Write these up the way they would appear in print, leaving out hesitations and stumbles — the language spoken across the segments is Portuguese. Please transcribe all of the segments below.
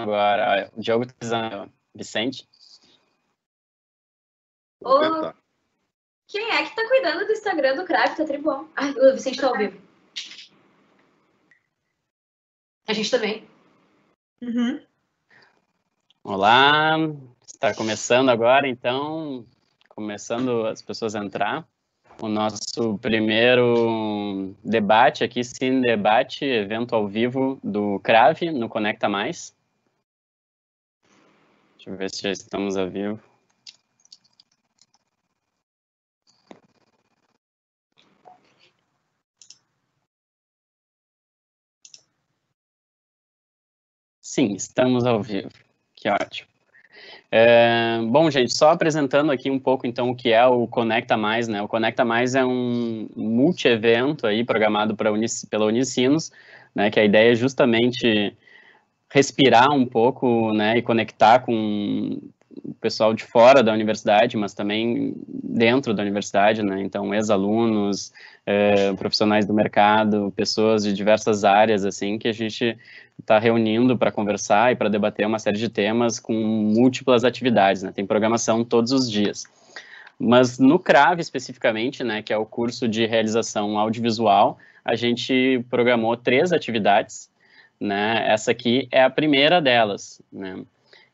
agora. O Diogo tá precisando. Vicente? Ô, quem é que tá cuidando do Instagram do Crave? Tá tribom. Ai, o Vicente tá ao vivo. A gente também. Uhum. Olá, está começando agora, então, começando as pessoas a entrar. O nosso primeiro debate aqui, Cine Debate, evento ao vivo do Crave, no Conecta Mais. Deixa eu ver se já estamos ao vivo. Sim, estamos ao vivo. Que ótimo. Bom, gente, só apresentando aqui um pouco, então, o que é o Conecta Mais, né? O Conecta Mais é um multi-evento aí programado pela Unicinos, né? Que a ideia é justamente respirar um pouco, né? E conectar com o pessoal de fora da universidade, mas também dentro da universidade, né? Então, ex-alunos, profissionais do mercado, pessoas de diversas áreas, assim, que a gente está reunindo para conversar e para debater uma série de temas com múltiplas atividades, né? Tem programação todos os dias. Mas no CRAVE, especificamente, né, que é o curso de realização audiovisual, a gente programou 3 atividades, né? Essa aqui é a primeira delas, né?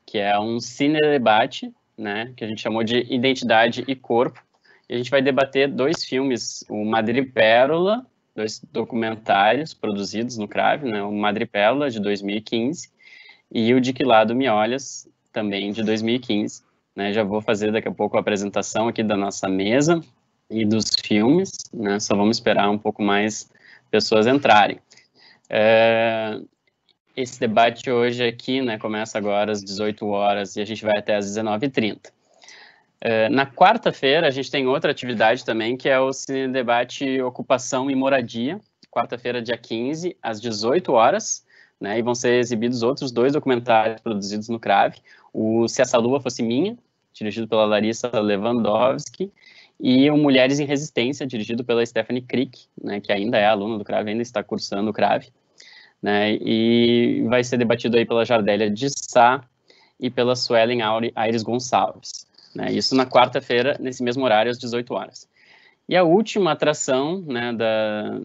Que é um cine-debate, né, que a gente chamou de Identidade e Corpo. E a gente vai debater 2 filmes, o Madrepérola, 2 documentários produzidos no CRAVE, né, o Madrepérola, de 2015, e o De Que Lado Me Olhas, também de 2015. Né, já vou fazer daqui a pouco a apresentação aqui da nossa mesa e dos filmes, né, só vamos esperar um pouco mais pessoas entrarem. Esse debate hoje aqui, né, começa agora às 18 horas e a gente vai até às 19h30. Na quarta-feira, a gente tem outra atividade também, que é o Cine Debate Ocupação e Moradia, quarta-feira, dia 15, às 18 horas, né, e vão ser exibidos outros 2 documentários produzidos no CRAVE, o Se Essa Lua Fosse Minha, dirigido pela Larissa Lewandowski, e o Mulheres em Resistência, dirigido pela Stephanie Crick, né, que ainda é aluna do CRAVE, ainda está cursando o CRAVE, né, e vai ser debatido aí pela Jardélia de Sá e pela Suelen Aires Gonçalves. Né, isso na quarta-feira, nesse mesmo horário, às 18 horas. E a última atração, né,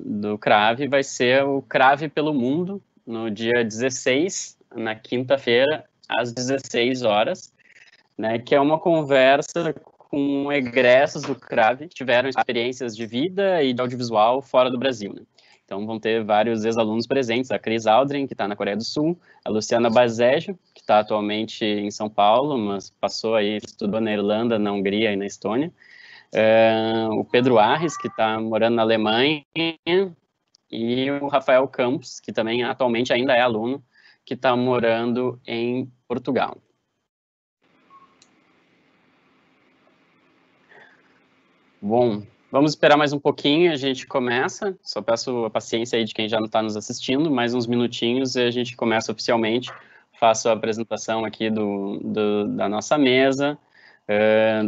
do CRAVE vai ser o CRAVE pelo Mundo, no dia 16, na quinta-feira, às 16 horas, né, que é uma conversa com egressos do CRAVE que tiveram experiências de vida e de audiovisual fora do Brasil, né. Então, vão ter vários ex-alunos presentes, a Cris Aldrin, que está na Coreia do Sul, a Luciana Bazejo, que está atualmente em São Paulo, mas passou aí, estudou na Irlanda, na Hungria e na Estônia, o Pedro Arres, que está morando na Alemanha, e o Rafael Campos, que também atualmente ainda é aluno, que está morando em Portugal. Bom, vamos esperar mais um pouquinho, a gente começa. Só peço a paciência aí de quem já não está nos assistindo, mais uns minutinhos e a gente começa oficialmente. Faço a apresentação aqui da nossa mesa,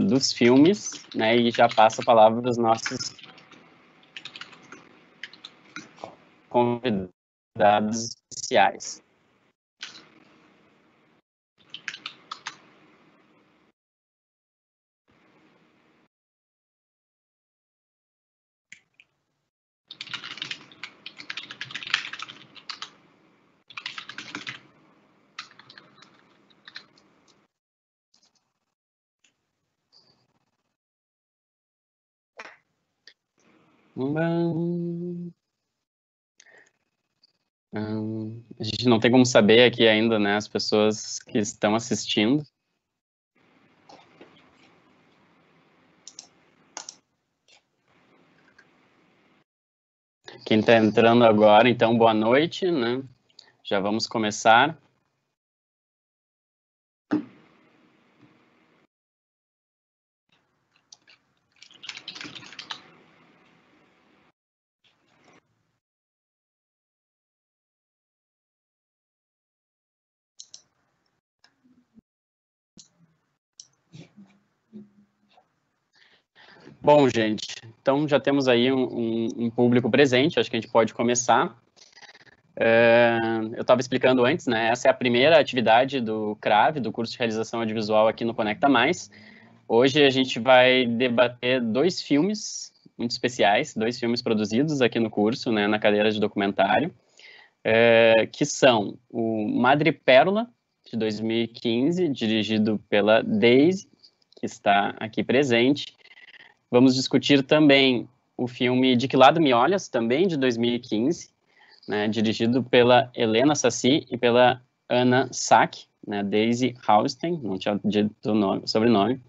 dos filmes, né, e já passo a palavra para os nossos convidados especiais. A gente não tem como saber aqui ainda, né, as pessoas que estão assistindo. Quem está entrando agora, então, boa noite, né? Já vamos começar. Bom, gente, então já temos aí um público presente, acho que a gente pode começar. Eu estava explicando antes, né? Essa é a primeira atividade do CRAV, do curso de realização audiovisual aqui no Conecta Mais. Hoje a gente vai debater 2 filmes muito especiais, 2 filmes produzidos aqui no curso, né, na cadeira de documentário, que são o Madrepérola, de 2015, dirigido pela Daisy, que está aqui presente. Vamos discutir também o filme De Que Lado Me Olhas, também de 2015, né, dirigido pela Helena Sassi e pela Ana Sack, né, Daisy Haustein, não tinha dito o sobrenome,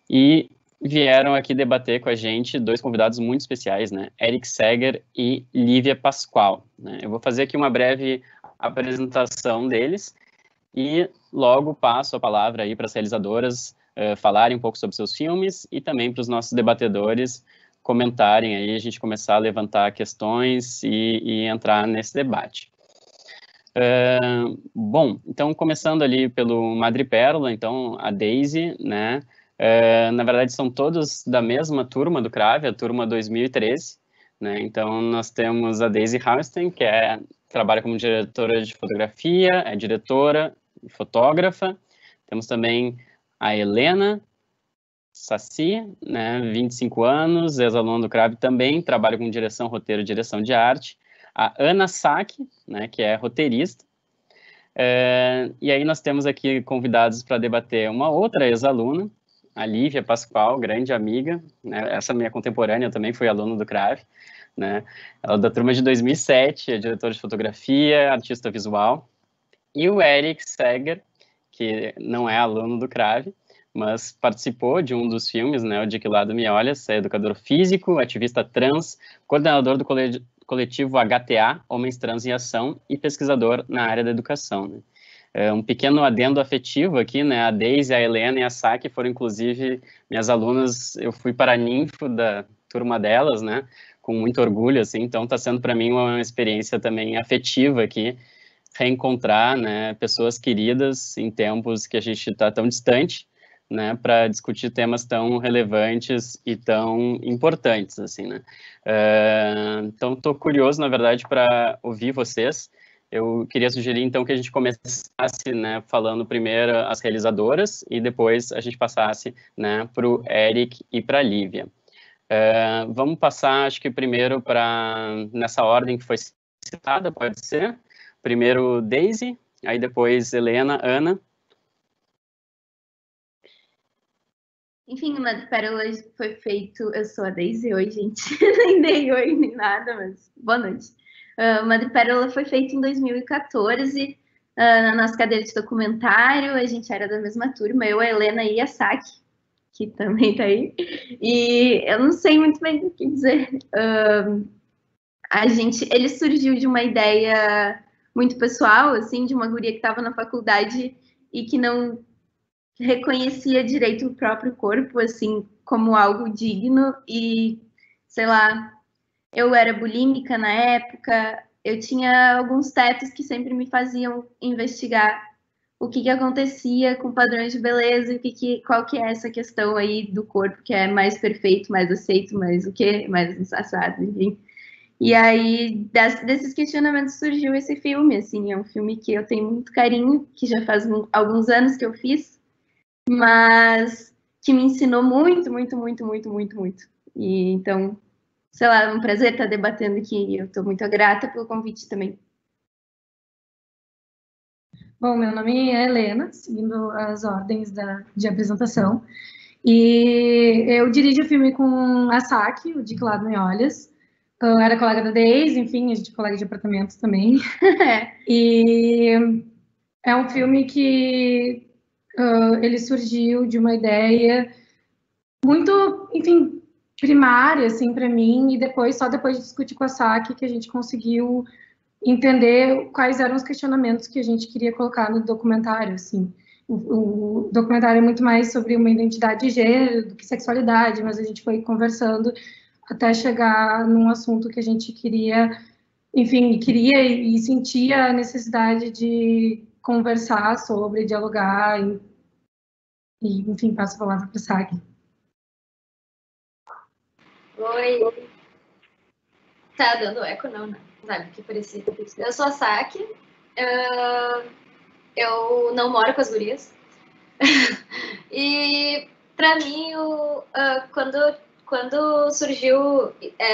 e vieram aqui debater com a gente 2 convidados muito especiais, né, Eric Seger e Lívia Pascoal, né. Eu vou fazer aqui uma breve apresentação deles e logo passo a palavra aí para as realizadoras falarem um pouco sobre seus filmes e também para os nossos debatedores comentarem aí, a gente começar a levantar questões e entrar nesse debate. Bom, então começando ali pelo Madrepérola, então a Daisy, né, na verdade são todos da mesma turma do CRAV, a turma 2013, né, então nós temos a Daisy Haustein, que trabalha como diretora de fotografia, é diretora e fotógrafa. Temos também a Helena Sassi, né, 25 anos, ex-aluna do CRAV também, trabalha com direção, roteiro e direção de arte. A Ana Sack, né, que é roteirista. E aí nós temos aqui convidados para debater uma outra ex-aluna, a Lívia Pascoal, grande amiga, né, essa minha contemporânea, também foi aluna do CRAV, né, ela é da turma de 2007, é diretora de fotografia, artista visual. E o Eric Seger, que não é aluno do CRAV, mas participou de um dos filmes, né, o De Que Lado Me Olhas, é educador físico, ativista trans, coordenador do coletivo HTA, Homens Trans em Ação, e pesquisador na área da educação, né. Um pequeno adendo afetivo aqui, né, a Deise, a Helena e a Saki foram, inclusive, minhas alunas, eu fui paraninfo da turma delas, né, com muito orgulho, assim, então está sendo para mim uma experiência também afetiva aqui, reencontrar, né, pessoas queridas em tempos que a gente está tão distante, né, para discutir temas tão relevantes e tão importantes, assim, né. Então, estou curioso, na verdade, para ouvir vocês. Eu queria sugerir, então, que a gente começasse, né, falando primeiro as realizadoras e depois a gente passasse, né, para o Eric e para a Lívia. Vamos passar, acho que primeiro nessa ordem que foi citada, pode ser? Primeiro Daisy, aí depois Helena, Ana. Enfim, o Madrepérola foi feito... Eu sou a Daisy, oi, gente. Nem dei oi, nem nada, mas boa noite. O Madrepérola foi feito em 2014, na nossa cadeira de documentário, a gente era da mesma turma, eu, a Helena e a Saki, que também tá aí. E eu não sei muito bem o que dizer. Ele surgiu de uma ideia muito pessoal, assim, de uma guria que estava na faculdade e que não reconhecia direito o próprio corpo, assim, como algo digno e, sei lá, eu era bulímica na época, eu tinha alguns tetos que sempre me faziam investigar o que acontecia com padrões de beleza, qual que é essa questão aí do corpo que é mais perfeito, mais aceito, mais o quê, mais assado, enfim. E aí, desses questionamentos surgiu esse filme, assim, é um filme que eu tenho muito carinho, que já faz alguns anos que eu fiz, mas que me ensinou muito, muito, muito, muito, muito, muito. E então, sei lá, é um prazer estar debatendo aqui, e eu estou muito grata pelo convite também. Bom, meu nome é Helena, seguindo as ordens de apresentação, e eu dirijo o filme com a Saki, o De Que Lado Me Olhas. Eu era colega da Daisy, enfim, a gente é colega de apartamento também. E é um filme que ele surgiu de uma ideia muito, enfim, primária, assim, para mim, e só depois de discutir com a Saki que a gente conseguiu entender quais eram os questionamentos que a gente queria colocar no documentário, assim. O documentário é muito mais sobre uma identidade de gênero do que sexualidade, mas a gente foi conversando até chegar num assunto que a gente queria, enfim, queria e sentia a necessidade de conversar sobre, dialogar, e enfim, passo a palavra para a Saki. Oi. Tá dando eco, não, né? sabe, que parecia. Eu sou a Saki, eu não moro com as gurias. E pra mim, quando surgiu,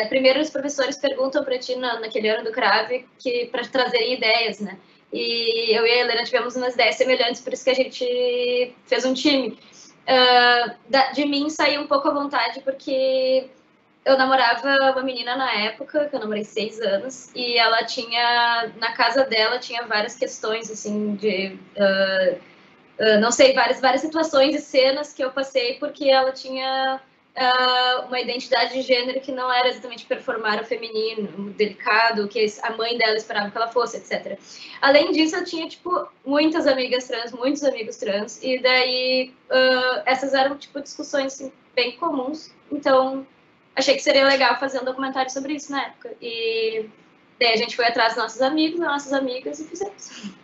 primeiro os professores perguntam pra ti naquele ano do CRAV para trazerem ideias, né? E eu e a Helena tivemos umas ideias semelhantes, por isso que a gente fez um time. De mim saiu um pouco à vontade, porque eu namorava uma menina na época, que eu namorei 6 anos, e ela tinha, na casa dela, tinha várias questões, assim, de... não sei, várias situações e cenas que eu passei porque ela tinha uma identidade de gênero que não era exatamente performar o feminino, o delicado, que a mãe dela esperava que ela fosse, etc. Além disso, eu tinha, tipo, muitas amigas trans, muitos amigos trans, e daí essas eram, tipo, discussões assim, bem comuns. Então, achei que seria legal fazer um documentário sobre isso na época. E daí a gente foi atrás dos nossos amigos, das nossas amigas, e fizemos.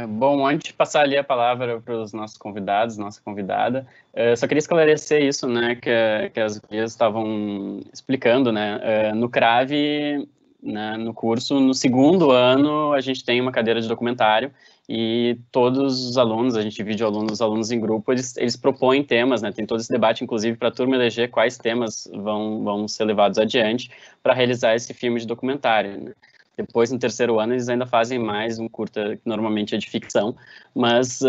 Bom, antes de passar ali a palavra para os nossos convidados, nossa convidada, só queria esclarecer isso, né, que as gurias estavam explicando, né, no CRAV, né, no curso, no segundo ano, a gente tem uma cadeira de documentário e todos os alunos, a gente divide os alunos em grupo, eles propõem temas, né, tem todo esse debate, inclusive, para a turma eleger quais temas vão ser levados adiante para realizar esse filme de documentário, né. Depois, no terceiro ano, eles ainda fazem mais um curta, que normalmente é de ficção, mas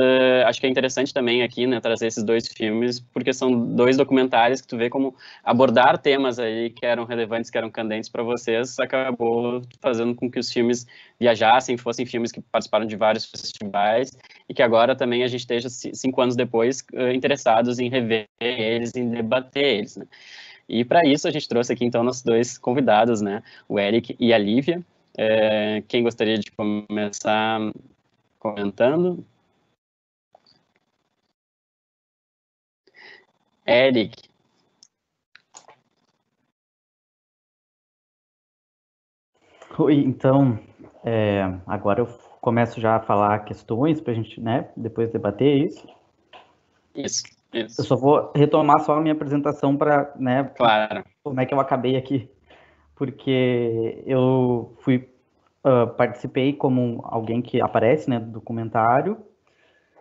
acho que é interessante também aqui, né, trazer esses 2 filmes, porque são 2 documentários que tu vê como abordar temas aí que eram relevantes, que eram candentes para vocês, acabou fazendo com que os filmes viajassem, fossem filmes que participaram de vários festivais, e que agora também a gente esteja, 5 anos depois, interessados em rever eles, em debater eles, né. E para isso a gente trouxe aqui, então, nossos 2 convidados, né, o Eric e a Lívia. Quem gostaria de começar comentando? Eric. Oi, então, agora eu começo já a falar questões para a gente, né, depois debater isso. Isso. Eu só vou retomar só a minha apresentação para, né, claro, como é que eu acabei aqui, porque eu participei como alguém que aparece, né, do documentário,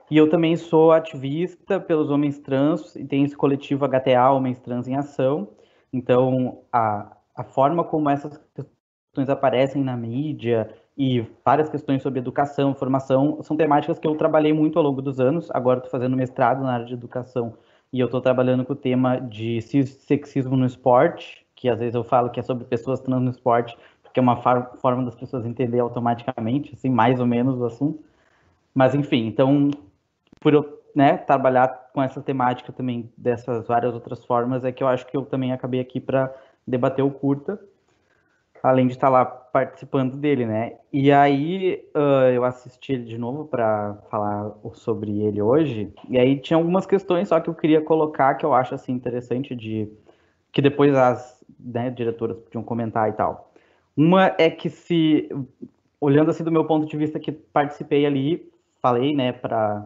e eu também sou ativista pelos homens trans e tenho esse coletivo HTA, Homens Trans em Ação. Então, a forma como essas questões aparecem na mídia e várias questões sobre educação, formação, são temáticas que eu trabalhei muito ao longo dos anos. Agora estou fazendo mestrado na área de educação e eu estou trabalhando com o tema de sexismo no esporte, que às vezes eu falo que é sobre pessoas trans no esporte, porque é uma forma das pessoas entender automaticamente, assim, mais ou menos o assunto. Mas, enfim, então, por eu, né, trabalhar com essa temática também dessas várias outras formas, é que eu acho que eu também acabei aqui para debater o curta, além de estar lá participando dele, né? E aí eu assisti ele de novo para falar sobre ele hoje, e aí tinha algumas questões só que eu queria colocar que eu acho assim interessante que depois as, né, diretoras podiam comentar e tal. Uma é que olhando assim do meu ponto de vista que participei ali, falei, né, para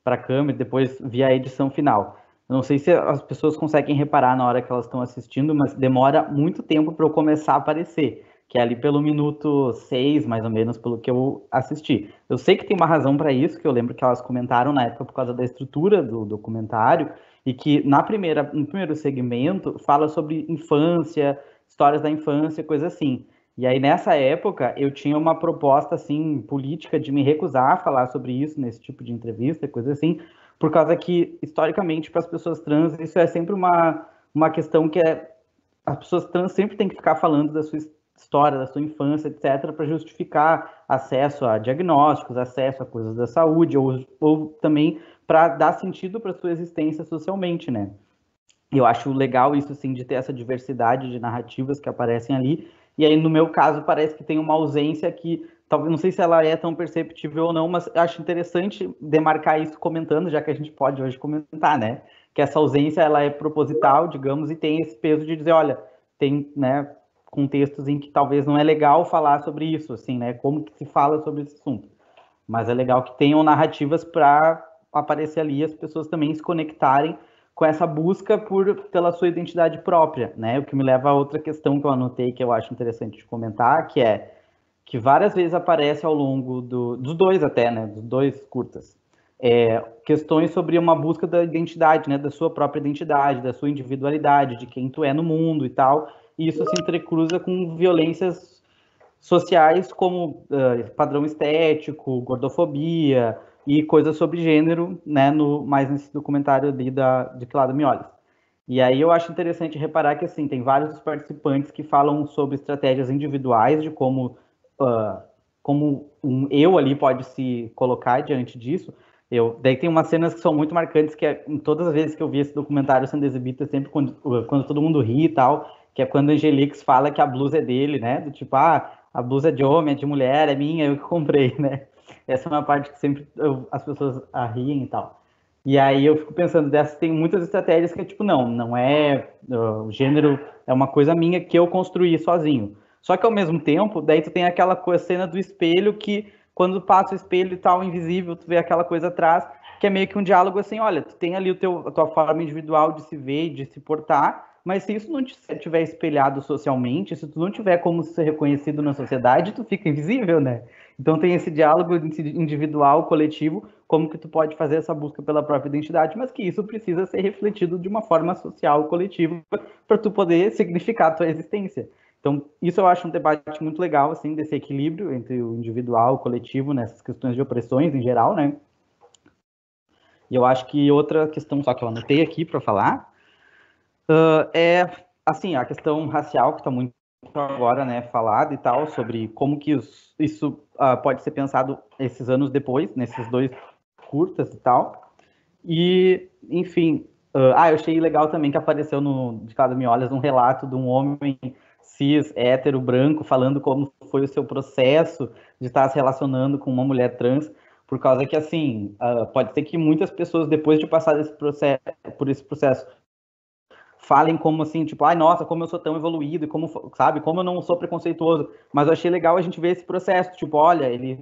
a câmera, depois vi a edição final. Eu não sei se as pessoas conseguem reparar na hora que elas estão assistindo, mas demora muito tempo para eu começar a aparecer, que é ali pelo minuto 6, mais ou menos, pelo que eu assisti. Eu sei que tem uma razão para isso, que eu lembro que elas comentaram na época por causa da estrutura do documentário, e que no primeiro segmento fala sobre infância, histórias da infância, coisa assim. E aí, nessa época, eu tinha uma proposta, assim, política de me recusar a falar sobre isso nesse tipo de entrevista, coisa assim, por causa que, historicamente, para as pessoas trans, isso é sempre uma questão que as pessoas trans sempre têm que ficar falando da sua história, da sua infância, etc., para justificar acesso a diagnósticos, acesso a coisas da saúde, ou também para dar sentido para a sua existência socialmente, né? Eu acho legal isso, assim, de ter essa diversidade de narrativas que aparecem ali. E aí, no meu caso, parece que tem uma ausência que, talvez, não sei se ela é tão perceptível ou não, mas acho interessante demarcar isso comentando, já que a gente pode hoje comentar, né? Que essa ausência, ela é proposital, digamos, e tem esse peso de dizer, olha, tem, né, contextos em que talvez não é legal falar sobre isso, assim, né? Como que se fala sobre esse assunto. Mas é legal que tenham narrativas para aparecer ali e as pessoas também se conectarem com essa busca pela sua identidade própria, né? O que me leva a outra questão que eu anotei, que eu acho interessante de comentar, que é que várias vezes aparece ao longo dos dois até, né? Dos dois curtas, questões sobre uma busca da identidade, né? Da sua própria identidade, da sua individualidade, de quem tu é no mundo e tal. E isso se entrecruza com violências sociais como padrão estético, gordofobia e coisas sobre gênero, né, mais nesse documentário ali de Que Lado Me Olhas. E aí eu acho interessante reparar que, assim, tem vários dos participantes que falam sobre estratégias individuais de como um eu ali pode se colocar diante disso. Daí tem umas cenas que são muito marcantes, que em todas as vezes que eu vi esse documentário sendo exibido, é sempre quando todo mundo ri e tal, que é quando a Angelix fala que a blusa é dele, né, do tipo, a blusa é de homem, é de mulher, é minha, eu que comprei, né? Essa é uma parte que sempre as pessoas riem e tal. E aí eu fico pensando, tem muitas estratégias que é tipo, não é, o gênero é uma coisa minha que eu construí sozinho. Só que ao mesmo tempo, daí tu tem aquela cena do espelho que quando passa o espelho e tal, invisível, tu vê aquela coisa atrás, que é meio que um diálogo assim, olha, tu tem ali a tua forma individual de se ver e de se portar, mas se isso não tiver espelhado socialmente, se tu não tiver como ser reconhecido na sociedade, tu fica invisível, né? Então tem esse diálogo individual, coletivo, como que tu pode fazer essa busca pela própria identidade, mas que isso precisa ser refletido de uma forma social, coletiva, para tu poder significar a tua existência. Então, isso eu acho um debate muito legal, assim, desse equilíbrio entre o individual e o coletivo, nessas questões de opressões em geral, né? E eu acho que outra questão só que eu anotei aqui para falar é, assim, a questão racial, que está muito agora, né, falada e tal, sobre como que isso pode ser pensado esses anos depois, nesses dois curtas e tal. E, enfim, eu achei legal também que apareceu De Que Lado Me Olhas um relato de um homem cis, hétero, branco, falando como foi o seu processo de estar se relacionando com uma mulher trans, por causa que, assim, pode ser que muitas pessoas, depois de passar por esse processo, falem como assim, tipo, nossa, como eu sou tão evoluído, e como, sabe, como eu não sou preconceituoso. Mas eu achei legal a gente ver esse processo, tipo, olha, ele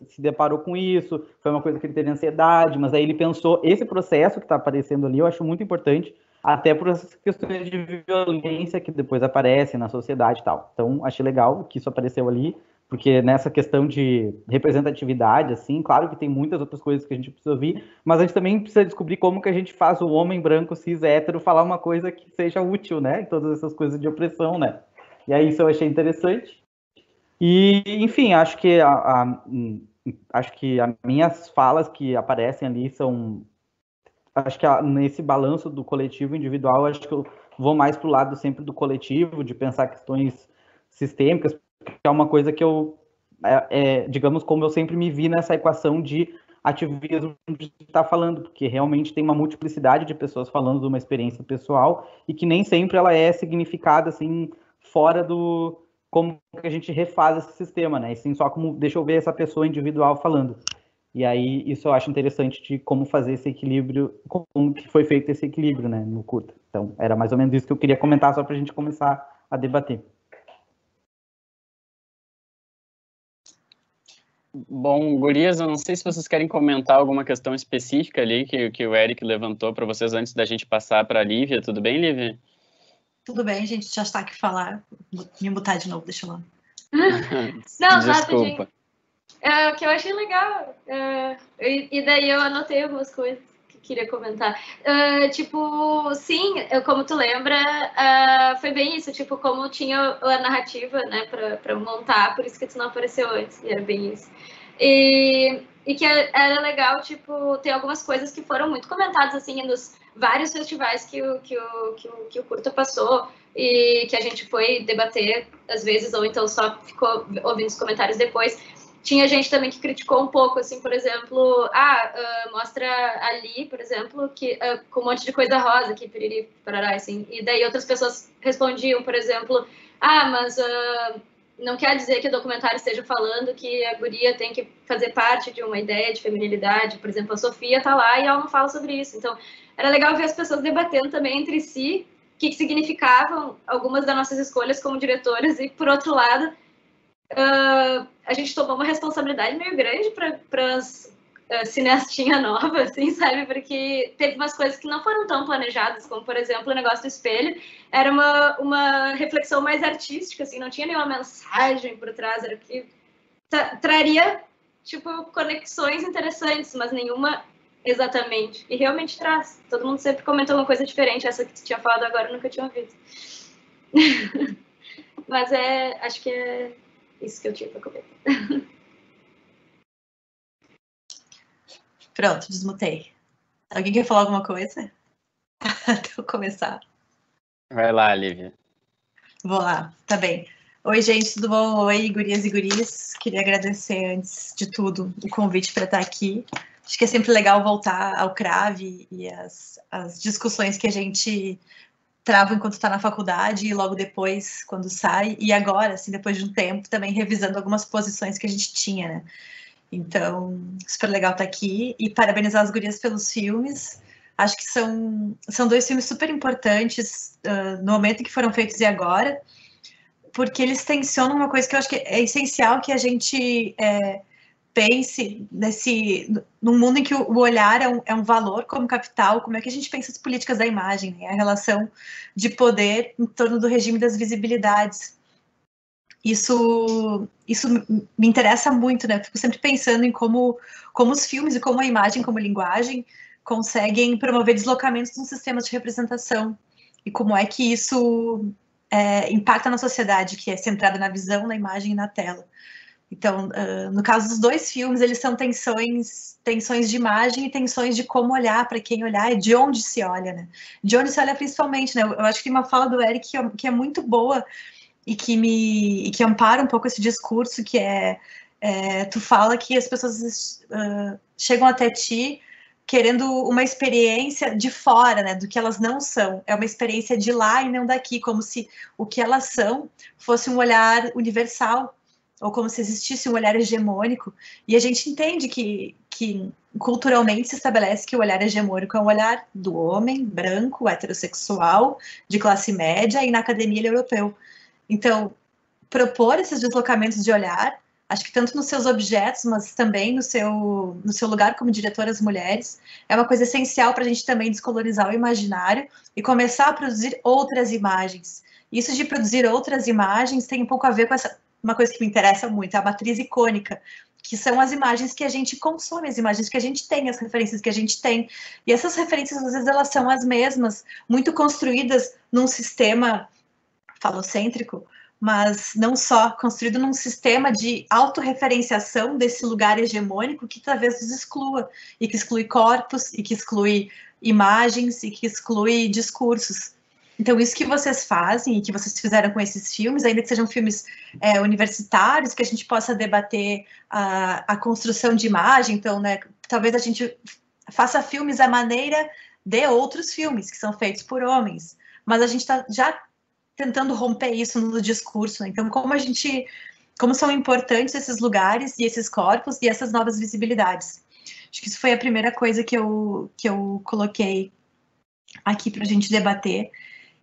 se deparou com isso, foi uma coisa que ele teve ansiedade, mas aí ele pensou, esse processo que está aparecendo ali, eu acho muito importante, até por essas questões de violência que depois aparecem na sociedade e tal. Então, achei legal que isso apareceu ali, porque nessa questão de representatividade, assim, claro que tem muitas outras coisas que a gente precisa ouvir, mas a gente também precisa descobrir como que a gente faz o homem branco, cis, hétero, falar uma coisa que seja útil, né? Todas essas coisas de opressão, né? E aí isso eu achei interessante. E, enfim, acho que as minhas falas que aparecem ali são... Acho que nesse balanço do coletivo individual, acho que eu vou mais para o lado sempre do coletivo, de pensar questões sistêmicas, que é uma coisa que eu, digamos, como eu sempre me vi nessa equação de ativismo de estar falando, porque realmente tem uma multiplicidade de pessoas falando de uma experiência pessoal e que nem sempre ela é significada, assim, fora do... como que a gente refaz esse sistema, né? E sim, só como, deixa eu ver essa pessoa individual falando. E aí, isso eu acho interessante de como fazer esse equilíbrio, como que foi feito esse equilíbrio, né, no curta. Então, era mais ou menos isso que eu queria comentar, só para a gente começar a debater. Bom, gurias, eu não sei se vocês querem comentar alguma questão específica ali que o Eric levantou para vocês antes da gente passar para a Lívia. Tudo bem, Lívia? Tudo bem, gente, já está aqui falar. Vou me mutar de novo, deixa eu lá. Não, desculpa. O que eu achei legal, e daí eu anotei algumas coisas que queria comentar. Tipo, sim, como tu lembra, foi bem isso, tipo, como tinha a narrativa, né, pra montar, por isso que tu não apareceu antes, e era bem isso. E que era legal, tipo, ter algumas coisas que foram muito comentadas, assim, nos vários festivais que o curta passou, e que a gente foi debater, às vezes, ou então só ficou ouvindo os comentários depois. Tinha gente também que criticou um pouco, assim, por exemplo, mostra ali, por exemplo, que, com um monte de coisa rosa, que piriri, parará, assim, e daí outras pessoas respondiam, por exemplo, mas não quer dizer que o documentário esteja falando que a guria tem que fazer parte de uma ideia de feminilidade, por exemplo, a Sofia tá lá e ela não fala sobre isso, então era legal ver as pessoas debatendo também entre si o que significavam algumas das nossas escolhas como diretoras e, por outro lado, a gente tomou uma responsabilidade meio grande para cineastinha nova, assim, sabe? Porque teve umas coisas que não foram tão planejadas, como, por exemplo, o negócio do espelho. Era uma reflexão mais artística, assim, não tinha nenhuma mensagem por trás, era que traria, tipo, conexões interessantes, mas nenhuma exatamente. E realmente traz. Todo mundo sempre comentou uma coisa diferente, essa que tu tinha falado agora eu nunca tinha ouvido. Mas acho que é isso que eu tinha para comentar. Pronto, desmutei. Alguém quer falar alguma coisa? Até eu começar. Vai lá, Lívia. Vou lá, tá bem. Oi, gente, tudo bom? Oi, gurias e guris. Queria agradecer, antes de tudo, o convite para estar aqui. Acho que é sempre legal voltar ao CRAVE e as discussões que a gente trava enquanto está na faculdade e logo depois, quando sai. E agora, assim, depois de um tempo, também revisando algumas posições que a gente tinha, né? Então, super legal estar aqui e parabenizar as gurias pelos filmes. Acho que são dois filmes super importantes no momento em que foram feitos e agora, porque eles tensionam uma coisa que eu acho que é essencial que a gente pense num mundo em que o olhar é um valor como capital, como é que a gente pensa as políticas da imagem, né? A relação de poder em torno do regime das visibilidades. Isso me interessa muito, né? Fico sempre pensando em como os filmes e como a imagem, como linguagem, conseguem promover deslocamentos nos sistemas de representação e como é que isso impacta na sociedade, que é centrada na visão, na imagem e na tela. Então, no caso dos dois filmes, eles são tensões de imagem e tensões de como olhar, para quem olhar, e de onde se olha, né? De onde se olha principalmente, né? Eu acho que tem uma fala do Eric que é muito boa, e que ampara um pouco esse discurso, que tu fala que as pessoas chegam até ti querendo uma experiência de fora, né, do que elas não são. É uma experiência de lá e não daqui, como se o que elas são fosse um olhar universal, ou como se existisse um olhar hegemônico. E a gente entende que culturalmente se estabelece que o olhar hegemônico é um olhar do homem, branco, heterossexual, de classe média, e na academia ele é europeu. Então, propor esses deslocamentos de olhar, acho que tanto nos seus objetos, mas também no seu lugar como diretoras mulheres, é uma coisa essencial para a gente também descolorizar o imaginário e começar a produzir outras imagens. Isso de produzir outras imagens tem um pouco a ver com uma coisa que me interessa muito, a matriz icônica, que são as imagens que a gente consome, as imagens que a gente tem, as referências que a gente tem. E essas referências, às vezes, elas são as mesmas, muito construídas num sistema falocêntrico, mas não só, construído num sistema de autorreferenciação desse lugar hegemônico que talvez nos exclua, e que exclui corpos, e que exclui imagens, e que exclui discursos. Então, isso que vocês fazem, e que vocês fizeram com esses filmes, ainda que sejam filmes universitários, que a gente possa debater a construção de imagem, então, né, talvez a gente faça filmes à maneira de outros filmes, que são feitos por homens, mas a gente está já tentando romper isso no discurso, né? Então, como são importantes esses lugares e esses corpos e essas novas visibilidades. Acho que isso foi a primeira coisa que eu coloquei aqui para a gente debater.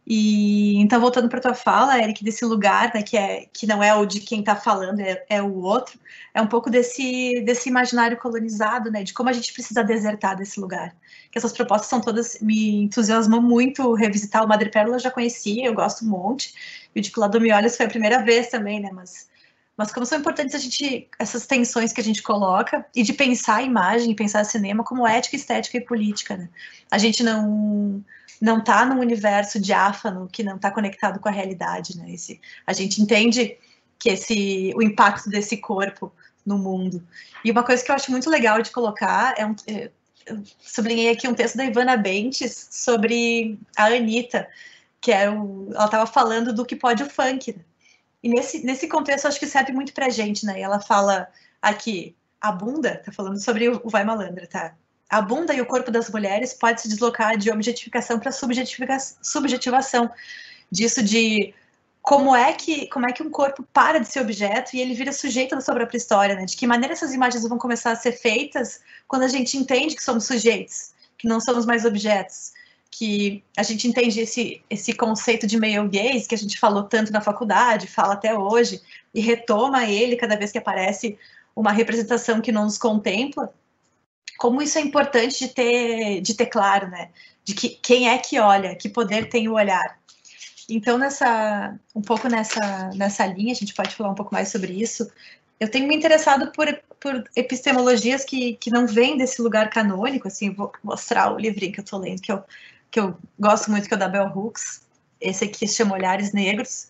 E então, voltando para a tua fala, Eric, desse lugar, né, que não é o de quem está falando, é o outro, é um pouco desse imaginário colonizado, né, de como a gente precisa desertar desse lugar. Que essas propostas são todas, me entusiasmam muito revisitar. O Madrepérola eu já conhecia, eu gosto um monte, e o de Lado Me Olhas foi a primeira vez também, né, mas como são importantes essas tensões que a gente coloca, e de pensar a imagem, pensar cinema como ética, estética e política, né. A gente não está num universo diáfano que não está conectado com a realidade, né? A gente entende que o impacto desse corpo no mundo. E uma coisa que eu acho muito legal de colocar eu sublinhei aqui um texto da Ivana Bentes sobre a Anitta, que ela estava falando do que pode o funk, né? E nesse contexto eu acho que serve muito pra gente, né? E ela fala aqui, a bunda, tá falando sobre o Vai Malandra, tá? A bunda e o corpo das mulheres pode se deslocar de objetificação para subjetivação, disso de como é que um corpo para de ser objeto e ele vira sujeito da sua própria história, né? De que maneira essas imagens vão começar a ser feitas quando a gente entende que somos sujeitos, que não somos mais objetos, que a gente entende esse conceito de male gaze que a gente falou tanto na faculdade, fala até hoje, e retoma ele cada vez que aparece uma representação que não nos contempla. como isso é importante de ter claro, né? De que quem é que olha, que poder tem o olhar. Então, um pouco nessa linha, a gente pode falar um pouco mais sobre isso. Eu tenho me interessado por epistemologias que não vêm desse lugar canônico, assim, vou mostrar o livrinho que eu estou lendo, que eu gosto muito, que é o da Bell Hooks. Esse aqui se chama Olhares Negros.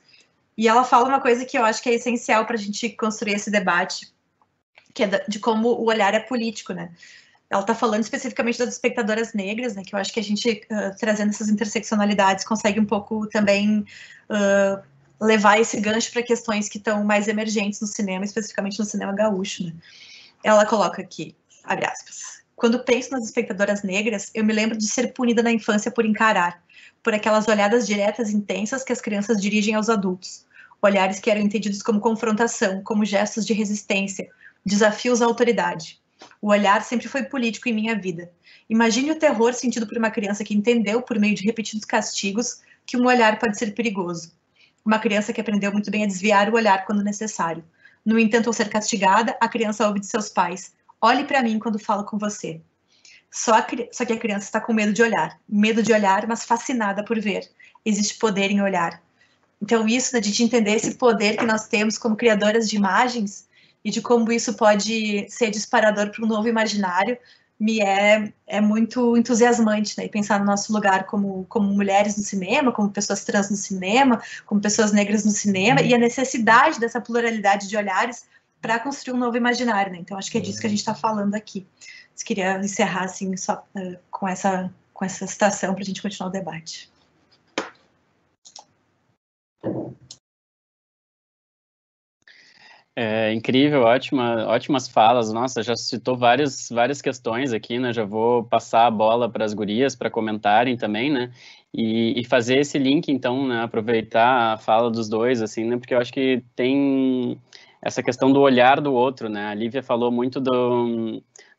E ela fala uma coisa que eu acho que é essencial para a gente construir esse debate, que é de como o olhar é político, né? Ela está falando especificamente das espectadoras negras, né? Que eu acho que a gente, trazendo essas interseccionalidades, consegue um pouco também levar esse gancho para questões que estão mais emergentes no cinema, especificamente no cinema gaúcho, né? Ela coloca aqui, abre aspas, quando penso nas espectadoras negras, eu me lembro de ser punida na infância por encarar, por aquelas olhadas diretas e intensas que as crianças dirigem aos adultos, olhares que eram entendidos como confrontação, como gestos de resistência, desafios à autoridade. O olhar sempre foi político em minha vida. Imagine o terror sentido por uma criança que entendeu, por meio de repetidos castigos, que um olhar pode ser perigoso. Uma criança que aprendeu muito bem a desviar o olhar quando necessário. No entanto, ao ser castigada, a criança ouve de seus pais: olhe para mim quando falo com você. Só que a criança está com medo de olhar, mas fascinada por ver. Existe poder em olhar. Então, isso, né, de entender esse poder que nós temos como criadoras de imagens e de como isso pode ser disparador para um novo imaginário, me é muito entusiasmante, né? E pensar no nosso lugar como mulheres no cinema, como pessoas trans no cinema, como pessoas negras no cinema, e a necessidade dessa pluralidade de olhares para construir um novo imaginário, né? Então, acho que é disso que a gente está falando aqui. Eu queria encerrar, assim, só com essa citação para a gente continuar o debate. É incrível, ótimas falas. Nossa, já citou várias questões aqui, né? Já vou passar a bola para as gurias para comentarem também, né? E fazer esse link, então, né? Aproveitar a fala dos dois, assim, né? Porque eu acho que tem essa questão do olhar do outro, né? A Lívia falou muito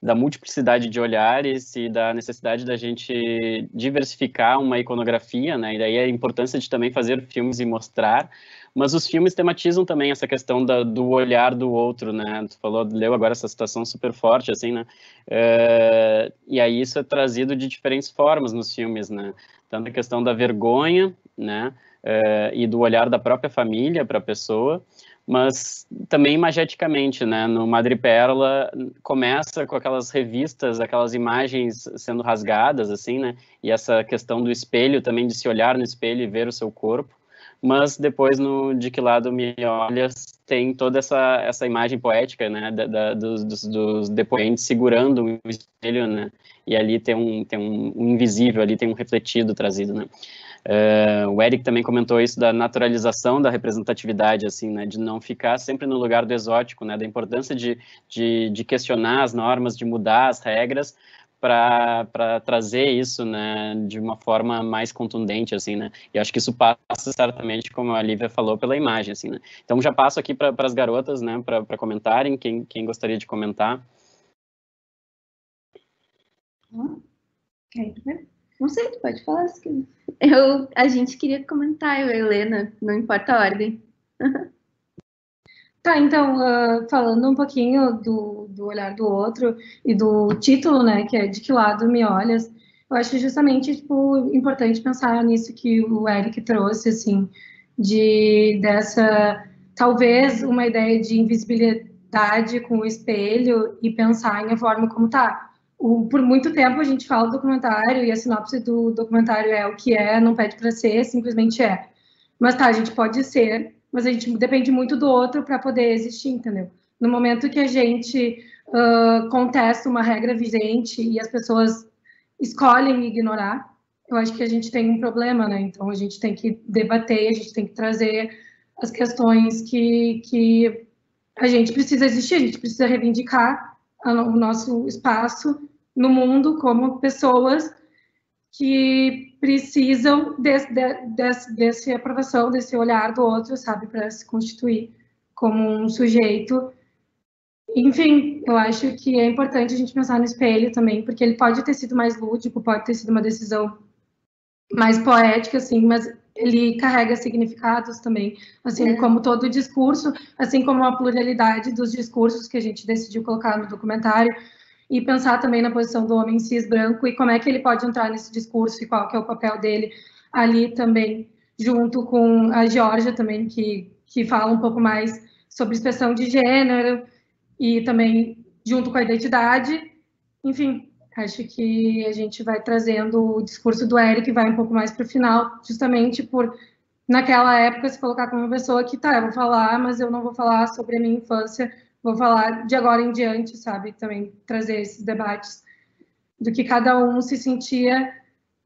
da multiplicidade de olhares e da necessidade da gente diversificar uma iconografia, né? E daí a importância de também fazer filmes e mostrar. Mas os filmes tematizam também essa questão do olhar do outro, né? Tu leu agora essa situação super forte, assim, né? E aí isso é trazido de diferentes formas nos filmes, né? Tanto a questão da vergonha, né? E do olhar da própria família para a pessoa, mas também imageticamente, né? No Madrepérola começa com aquelas revistas, aquelas imagens sendo rasgadas, assim, né? E essa questão do espelho também, de se olhar no espelho e ver o seu corpo. Mas depois no De Que Lado Me Olhas tem toda essa imagem poética, né, dos depoentes segurando um espelho, né, e ali tem um invisível, ali tem um refletido trazido, né. O Eric também comentou isso da naturalização da representatividade, assim, né, de não ficar sempre no lugar do exótico, né, da importância de questionar as normas, de mudar as regras, para trazer isso, né, de uma forma mais contundente, assim, né, e acho que isso passa certamente, como a Lívia falou, pela imagem, assim, né. Então já passo aqui para as garotas, né, para comentarem, quem gostaria de comentar. Não sei, tu pode falar. A gente queria comentar, eu e a Helena, não importa a ordem. Tá, então, falando um pouquinho do olhar do outro e do título, né, que é De Que Lado Me Olhas, eu acho justamente, tipo, importante pensar nisso que o Eric trouxe, assim, talvez, uma ideia de invisibilidade com o espelho e pensar em a forma como tá. Por muito tempo a gente fala do documentário e a sinopse do documentário é o que é, não pede para ser, simplesmente é. Mas tá, a gente pode ser, mas a gente depende muito do outro para poder existir, entendeu? No momento que a gente contesta uma regra vigente e as pessoas escolhem ignorar, eu acho que a gente tem um problema, né? Então a gente tem que debater, a gente tem que trazer as questões que a gente precisa existir, a gente precisa reivindicar o nosso espaço no mundo como pessoas que precisam dessa aprovação, desse olhar do outro, sabe, para se constituir como um sujeito. Enfim, eu acho que é importante a gente pensar no espelho também, porque ele pode ter sido mais lúdico, pode ter sido uma decisão mais poética, assim, mas ele carrega significados também, assim como todo discurso, assim como a pluralidade dos discursos que a gente decidiu colocar no documentário. e pensar também na posição do homem cis branco e como é que ele pode entrar nesse discurso e qual que é o papel dele ali também, junto com a Georgia também, que fala um pouco mais sobre expressão de gênero e também junto com a identidade. Enfim, acho que a gente vai trazendo o discurso do Eric, vai um pouco mais para o final, justamente por, naquela época, se colocar como uma pessoa que, tá, eu vou falar, mas eu não vou falar sobre a minha infância, vou falar de agora em diante, sabe? Também trazer esses debates do que cada um se sentia,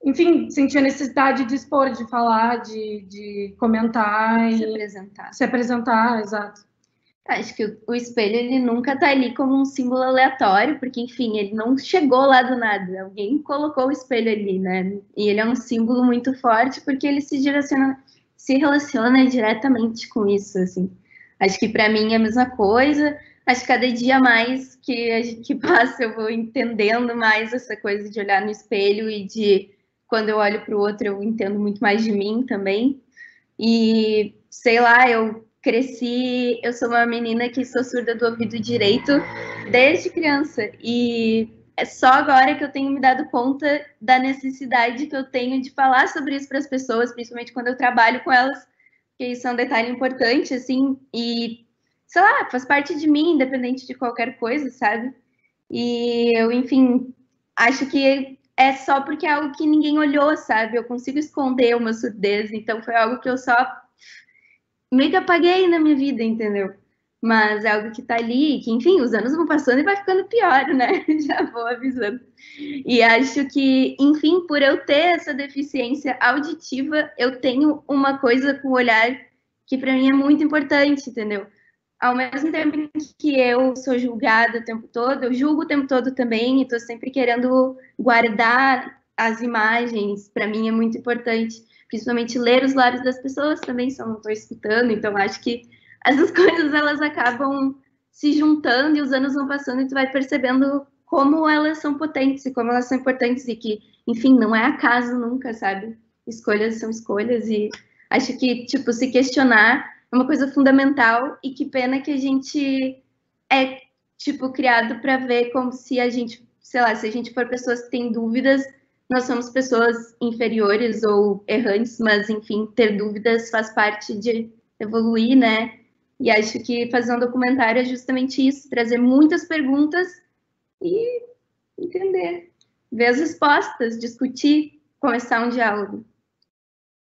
enfim, sentia necessidade de expor, de falar, de comentar Se e apresentar. se apresentar, exato. Acho que o espelho, ele nunca tá ali como um símbolo aleatório, porque, enfim, ele não chegou lá do nada. Alguém colocou o espelho ali, né? E ele é um símbolo muito forte, porque ele se relaciona diretamente com isso, assim. Acho que para mim é a mesma coisa. Acho que cada dia mais que passa, eu vou entendendo mais essa coisa de olhar no espelho e de, quando eu olho para o outro, eu entendo muito mais de mim também. E, sei lá, eu cresci, eu sou uma menina que sou surda do ouvido direito desde criança, e é só agora que eu tenho me dado conta da necessidade que eu tenho de falar sobre isso para as pessoas, principalmente quando eu trabalho com elas, porque isso é um detalhe importante, assim, e, sei lá, faz parte de mim, independente de qualquer coisa, sabe? E eu, enfim, acho que é só porque é algo que ninguém olhou, sabe? Eu consigo esconder uma surdez, então foi algo que eu só meio que apaguei na minha vida, entendeu? Mas é algo que tá ali, que, enfim, os anos vão passando e vai ficando pior, né? Já vou avisando. E acho que, enfim, por eu ter essa deficiência auditiva, eu tenho uma coisa com o olhar que para mim é muito importante, entendeu? Ao mesmo tempo que eu sou julgada o tempo todo, eu julgo o tempo todo também e tô sempre querendo guardar as imagens, para mim é muito importante. Principalmente ler os lábios das pessoas também, se eu não estou escutando, então acho que essas coisas elas acabam se juntando e os anos vão passando e tu vai percebendo como elas são potentes e como elas são importantes e que, enfim, não é acaso nunca, sabe? Escolhas são escolhas e acho que, tipo, se questionar é uma coisa fundamental e que pena que a gente é, tipo, criado para ver como se a gente, sei lá, se a gente for pessoas que têm dúvidas, nós somos pessoas inferiores ou errantes, mas, enfim, ter dúvidas faz parte de evoluir, né? E acho que fazer um documentário é justamente isso, trazer muitas perguntas e entender, ver as respostas, discutir, começar um diálogo.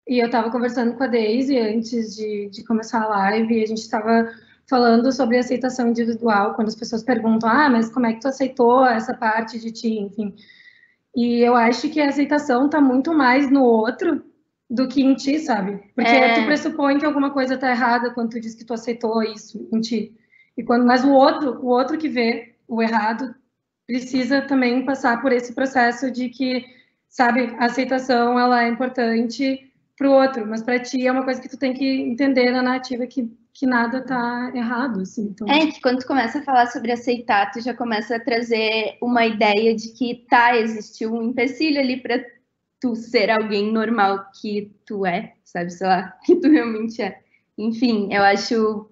E eu estava conversando com a Daisy antes de começar a live, e a gente estava falando sobre aceitação individual, quando as pessoas perguntam, mas como é que tu aceitou essa parte de ti, enfim. E eu acho que a aceitação está muito mais no outro do que em ti, sabe? Porque tu pressupõe que alguma coisa está errada quando tu diz que tu aceitou isso em ti. Mas o outro que vê o errado precisa também passar por esse processo de que, sabe, a aceitação ela é importante para o outro, mas para ti é uma coisa que tu tem que entender na narrativa que nada tá errado, assim. Então... que quando tu começa a falar sobre aceitar, tu já começa a trazer uma ideia de que existiu um empecilho ali para tu ser alguém normal que tu é, sabe, sei lá, que tu realmente é. Enfim, eu acho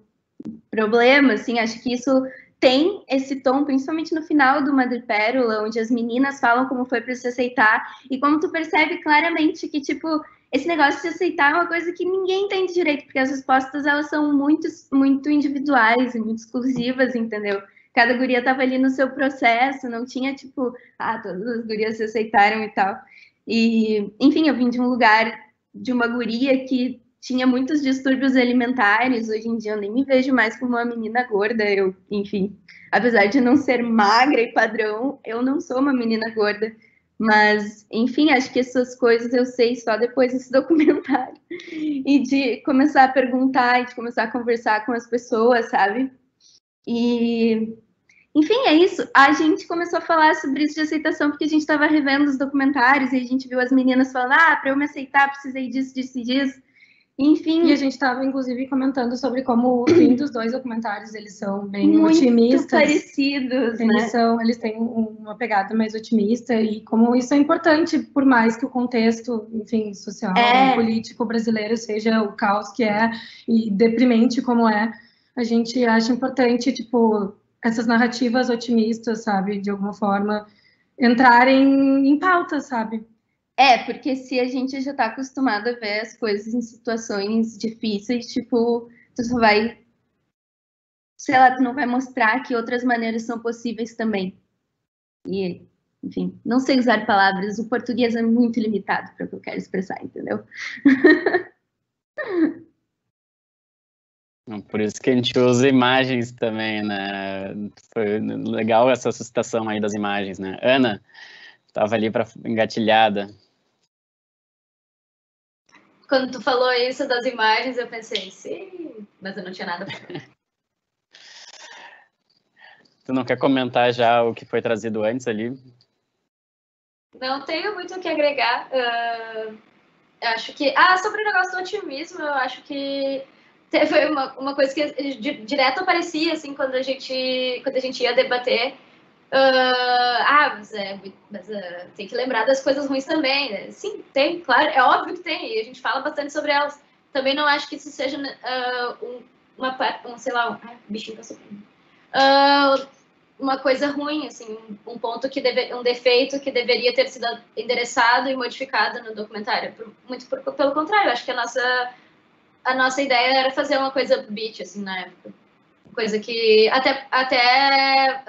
problema, assim, acho que isso tem esse tom, principalmente no final do Madrepérola, onde as meninas falam como foi para se aceitar, e como tu percebe claramente que, tipo, esse negócio de aceitar é uma coisa que ninguém entende direito, porque as respostas, elas são muito, muito individuais e muito exclusivas, entendeu? Cada guria tava ali no seu processo, não tinha, tipo, todas as gurias se aceitaram e tal. E, enfim, eu vim de um lugar de uma guria que tinha muitos distúrbios alimentares. Hoje em dia eu nem me vejo mais como uma menina gorda. Eu, enfim, apesar de não ser magra e padrão, eu não sou uma menina gorda. Mas, enfim, acho que essas coisas eu sei só depois desse documentário. E de começar a perguntar, e de começar a conversar com as pessoas, sabe? E, enfim, é isso. A gente começou a falar sobre isso de aceitação porque a gente estava revendo os documentários e a gente viu as meninas falando, para eu me aceitar, precisei disso, disso e disso. Enfim. E a gente estava, inclusive, comentando sobre como o fim dos dois documentários, eles são bem muito otimistas. Parecidos, né? Eles têm uma pegada mais otimista e como isso é importante, por mais que o contexto, enfim, social e político brasileiro seja o caos que é e deprimente como é, a gente acha importante, tipo, essas narrativas otimistas, sabe, de alguma forma, entrarem em pauta, sabe? Porque se a gente já tá acostumado a ver as coisas em situações difíceis, tipo, tu só vai, sei lá, tu não vai mostrar que outras maneiras são possíveis também. E, enfim, não sei usar palavras, o português é muito limitado para o que eu quero expressar, entendeu? Por isso que a gente usa imagens também, né? Foi legal essa citação aí das imagens, né? Ana, estava ali para engatilhada. Quando tu falou isso das imagens, eu pensei, sim, mas eu não tinha nada pra... Tu não quer comentar já o que foi trazido antes ali? Não tenho muito o que agregar. Acho que... sobre o negócio do otimismo, eu acho que foi uma coisa que direto aparecia, assim, quando a gente ia debater. Mas tem que lembrar das coisas ruins também, né? Sim, tem, claro, é óbvio que tem, e a gente fala bastante sobre elas. Também não acho que isso seja bichinho passou por mim. Uma coisa ruim, assim, um ponto um defeito que deveria ter sido endereçado e modificado no documentário. Pelo contrário, acho que a nossa ideia era fazer uma coisa beat, assim, na época. Coisa que até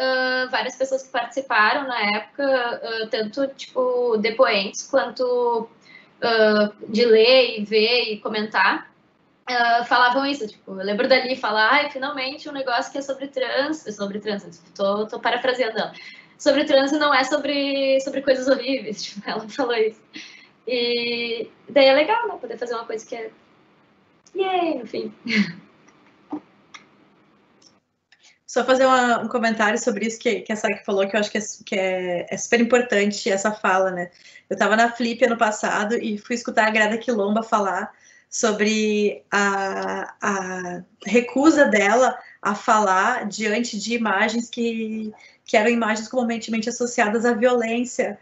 várias pessoas que participaram na época, tanto, tipo, depoentes, quanto de ler e ver e comentar, falavam isso, tipo, eu lembro dali falar, finalmente um negócio que é sobre trans, tô parafraseando ela, sobre trans e não é sobre coisas horríveis, tipo, ela falou isso. E daí é legal, né, poder fazer uma coisa que é... Yay, enfim. Só fazer um comentário sobre isso que a Saki falou, que eu acho que é super importante essa fala, né? Eu estava na Flip ano passado e fui escutar a Grada Quilomba falar sobre a recusa dela a falar diante de imagens que eram imagens comumente associadas à violência.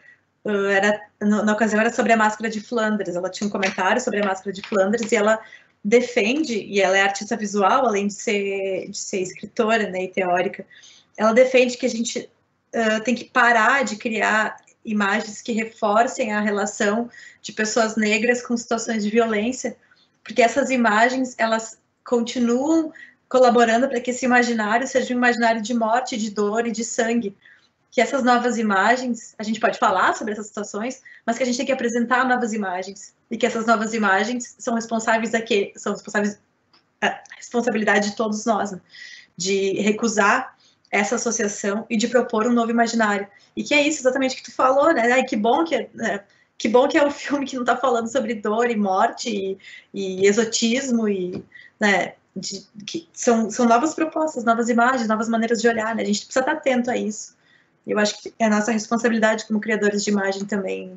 Na ocasião era sobre a Máscara de Flandres, ela tinha um comentário sobre a Máscara de Flandres e ela defende, e ela é artista visual, além de ser escritora, né, e teórica, ela defende que a gente tem que parar de criar imagens que reforcem a relação de pessoas negras com situações de violência, porque essas imagens, elas continuam colaborando para que esse imaginário seja um imaginário de morte, de dor e de sangue. Que essas novas imagens, a gente pode falar sobre essas situações, mas que a gente tem que apresentar novas imagens, e que essas novas imagens são responsabilidade de todos nós, né? De recusar essa associação e de propor um novo imaginário. E que é isso exatamente que tu falou, né? Que bom que é um filme que não está falando sobre dor e morte e exotismo, e, né, que são novas propostas, novas imagens, novas maneiras de olhar, né? A gente precisa estar atento a isso. Eu acho que é a nossa responsabilidade como criadores de imagem também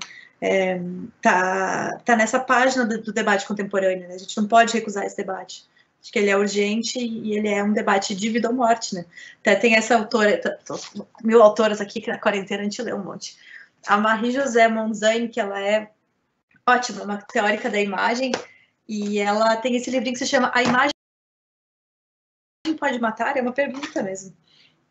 tá nessa página do debate contemporâneo, né? A gente não pode recusar esse debate. Acho que ele é urgente e ele é um debate de vida ou morte, né? Até tem essa autora, 1000 autoras aqui, que na quarentena a gente lê um monte. A Marie-José Monzani, que ela é ótima, uma teórica da imagem, e ela tem esse livrinho que se chama A Imagem Pode Matar? É uma pergunta mesmo.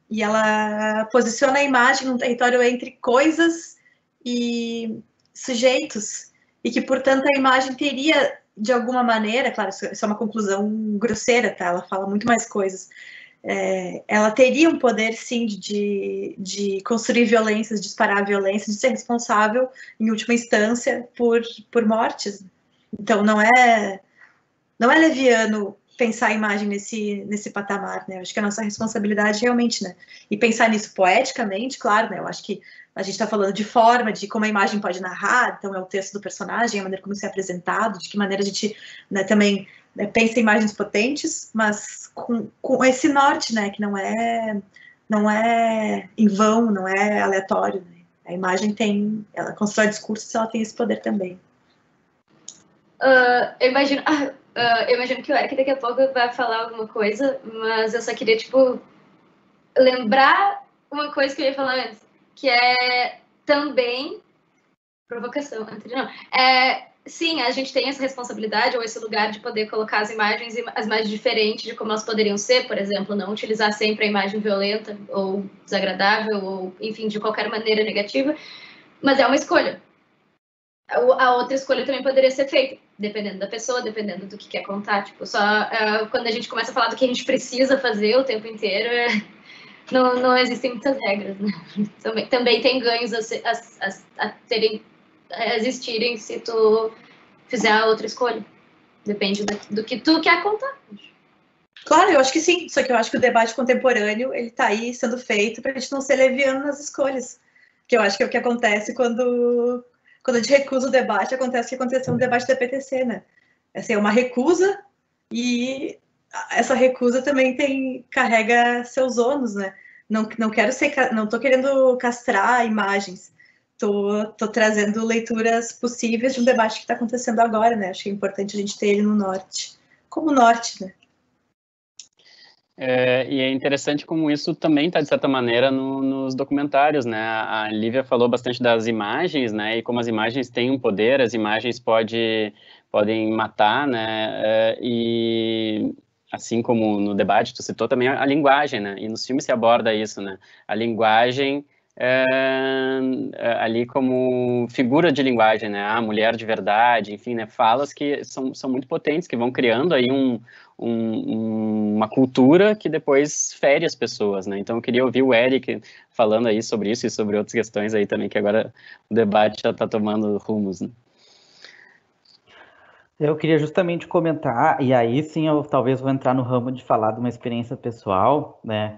E ela posiciona a imagem num território entre coisas e sujeitos, e que, portanto, a imagem teria, de alguma maneira, claro, isso é uma conclusão grosseira, tá? Ela fala muito mais coisas. Ela teria um poder, sim, de construir violências, de disparar violência, de ser responsável, em última instância, por mortes. Então, não é leviano pensar a imagem nesse patamar, né? Eu acho que a nossa responsabilidade realmente, né? E pensar nisso poeticamente, claro, né? Eu acho que a gente está falando de forma, de como a imagem pode narrar, então é o texto do personagem, a maneira como isso é apresentado, de que maneira a gente, né, também, né, pensa em imagens potentes, mas com esse norte, né? Que não é em vão, não é aleatório, né? A imagem ela constrói discursos, ela tem esse poder também. Eu imagino que o Eric daqui a pouco vai falar alguma coisa, mas eu só queria, tipo, lembrar uma coisa que eu ia falar antes, que é também provocação, não. sim, a gente tem essa responsabilidade ou esse lugar de poder colocar as imagens diferentes de como elas poderiam ser, por exemplo, não utilizar sempre a imagem violenta ou desagradável ou, enfim, de qualquer maneira negativa, mas é uma escolha. A outra escolha também poderia ser feita, dependendo da pessoa, dependendo do que quer contar. Tipo, só quando a gente começa a falar do que a gente precisa fazer o tempo inteiro, não existem muitas regras, né? Também tem ganhos a existirem se tu fizer a outra escolha. Depende do que tu quer contar. Claro, eu acho que sim. Só que eu acho que o debate contemporâneo, ele tá aí sendo feito pra gente não ser leviano nas escolhas. Que eu acho que é o que acontece quando a gente recusa o debate, acontece o que aconteceu no debate da PTC, né? Essa é uma recusa e essa recusa também carrega seus ônus, né? Não tô querendo castrar imagens. Tô trazendo leituras possíveis de um debate que está acontecendo agora, né? Acho que é importante a gente ter ele no norte, como norte, né? E é interessante como isso também está, de certa maneira, nos documentários, né? A Lívia falou bastante das imagens, né? E como as imagens têm um poder, as imagens podem matar, né? E assim como no debate tu citou também a linguagem, né? E nos filmes se aborda isso, né? A linguagem ali como figura de linguagem, né? A mulher de verdade, enfim, né? Falas que são muito potentes, que vão criando aí uma cultura que depois fere as pessoas, né? Então eu queria ouvir o Eric falando aí sobre isso e sobre outras questões aí também, que agora o debate já está tomando rumos, né? Eu queria justamente comentar, e aí sim eu talvez vou entrar no ramo de falar de uma experiência pessoal, né?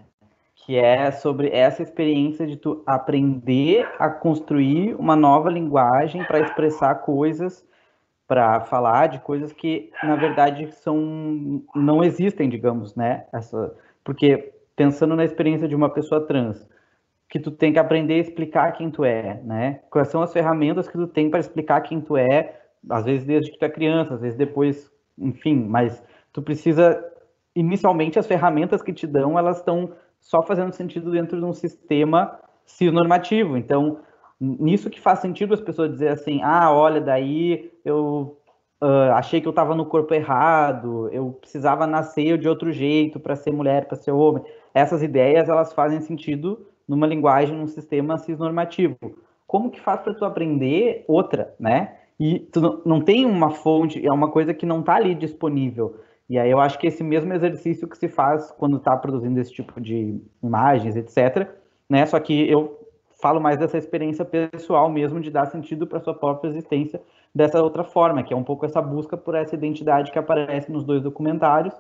Que é sobre essa experiência de tu aprender a construir uma nova linguagem para expressar coisas, para falar de coisas que, na verdade, não existem, digamos, né? Porque, pensando na experiência de uma pessoa trans, que tu tem que aprender a explicar quem tu é, né? Quais são as ferramentas que tu tem para explicar quem tu é, às vezes desde que tu é criança, às vezes depois, enfim, mas tu precisa, inicialmente, as ferramentas que te dão, elas estão só fazendo sentido dentro de um sistema cisnormativo. Então, nisso que faz sentido as pessoas dizer assim, olha, daí eu achei que eu estava no corpo errado, eu precisava nascer de outro jeito para ser mulher, para ser homem. Essas ideias, elas fazem sentido numa linguagem, num sistema cisnormativo. Como que faz para tu aprender outra, né? E tu não tem uma fonte, é uma coisa que não está ali disponível. E aí eu acho que esse mesmo exercício que se faz quando está produzindo esse tipo de imagens, etc., né? Só que eu falo mais dessa experiência pessoal mesmo, de dar sentido para sua própria existência dessa outra forma, que é um pouco essa busca por essa identidade que aparece nos dois documentários.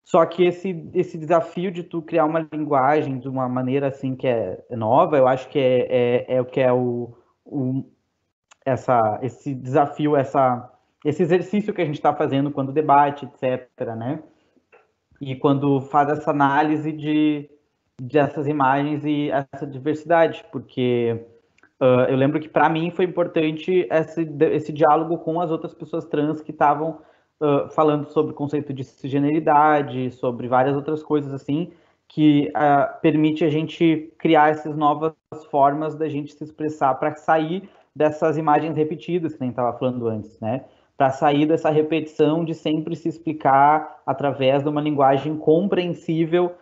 Só que esse desafio de tu criar uma linguagem de uma maneira assim que é nova, eu acho que é o que é esse desafio, esse exercício que a gente está fazendo quando debate, etc., né? E quando faz essa análise dessas imagens e essa diversidade, porque eu lembro que para mim foi importante esse diálogo com as outras pessoas trans que estavam falando sobre o conceito de cisgeneridade, sobre várias outras coisas assim, que permite a gente criar essas novas formas da gente se expressar para sair dessas imagens repetidas, que nem estava falando antes, né? Para sair dessa repetição de sempre se explicar através de uma linguagem compreensível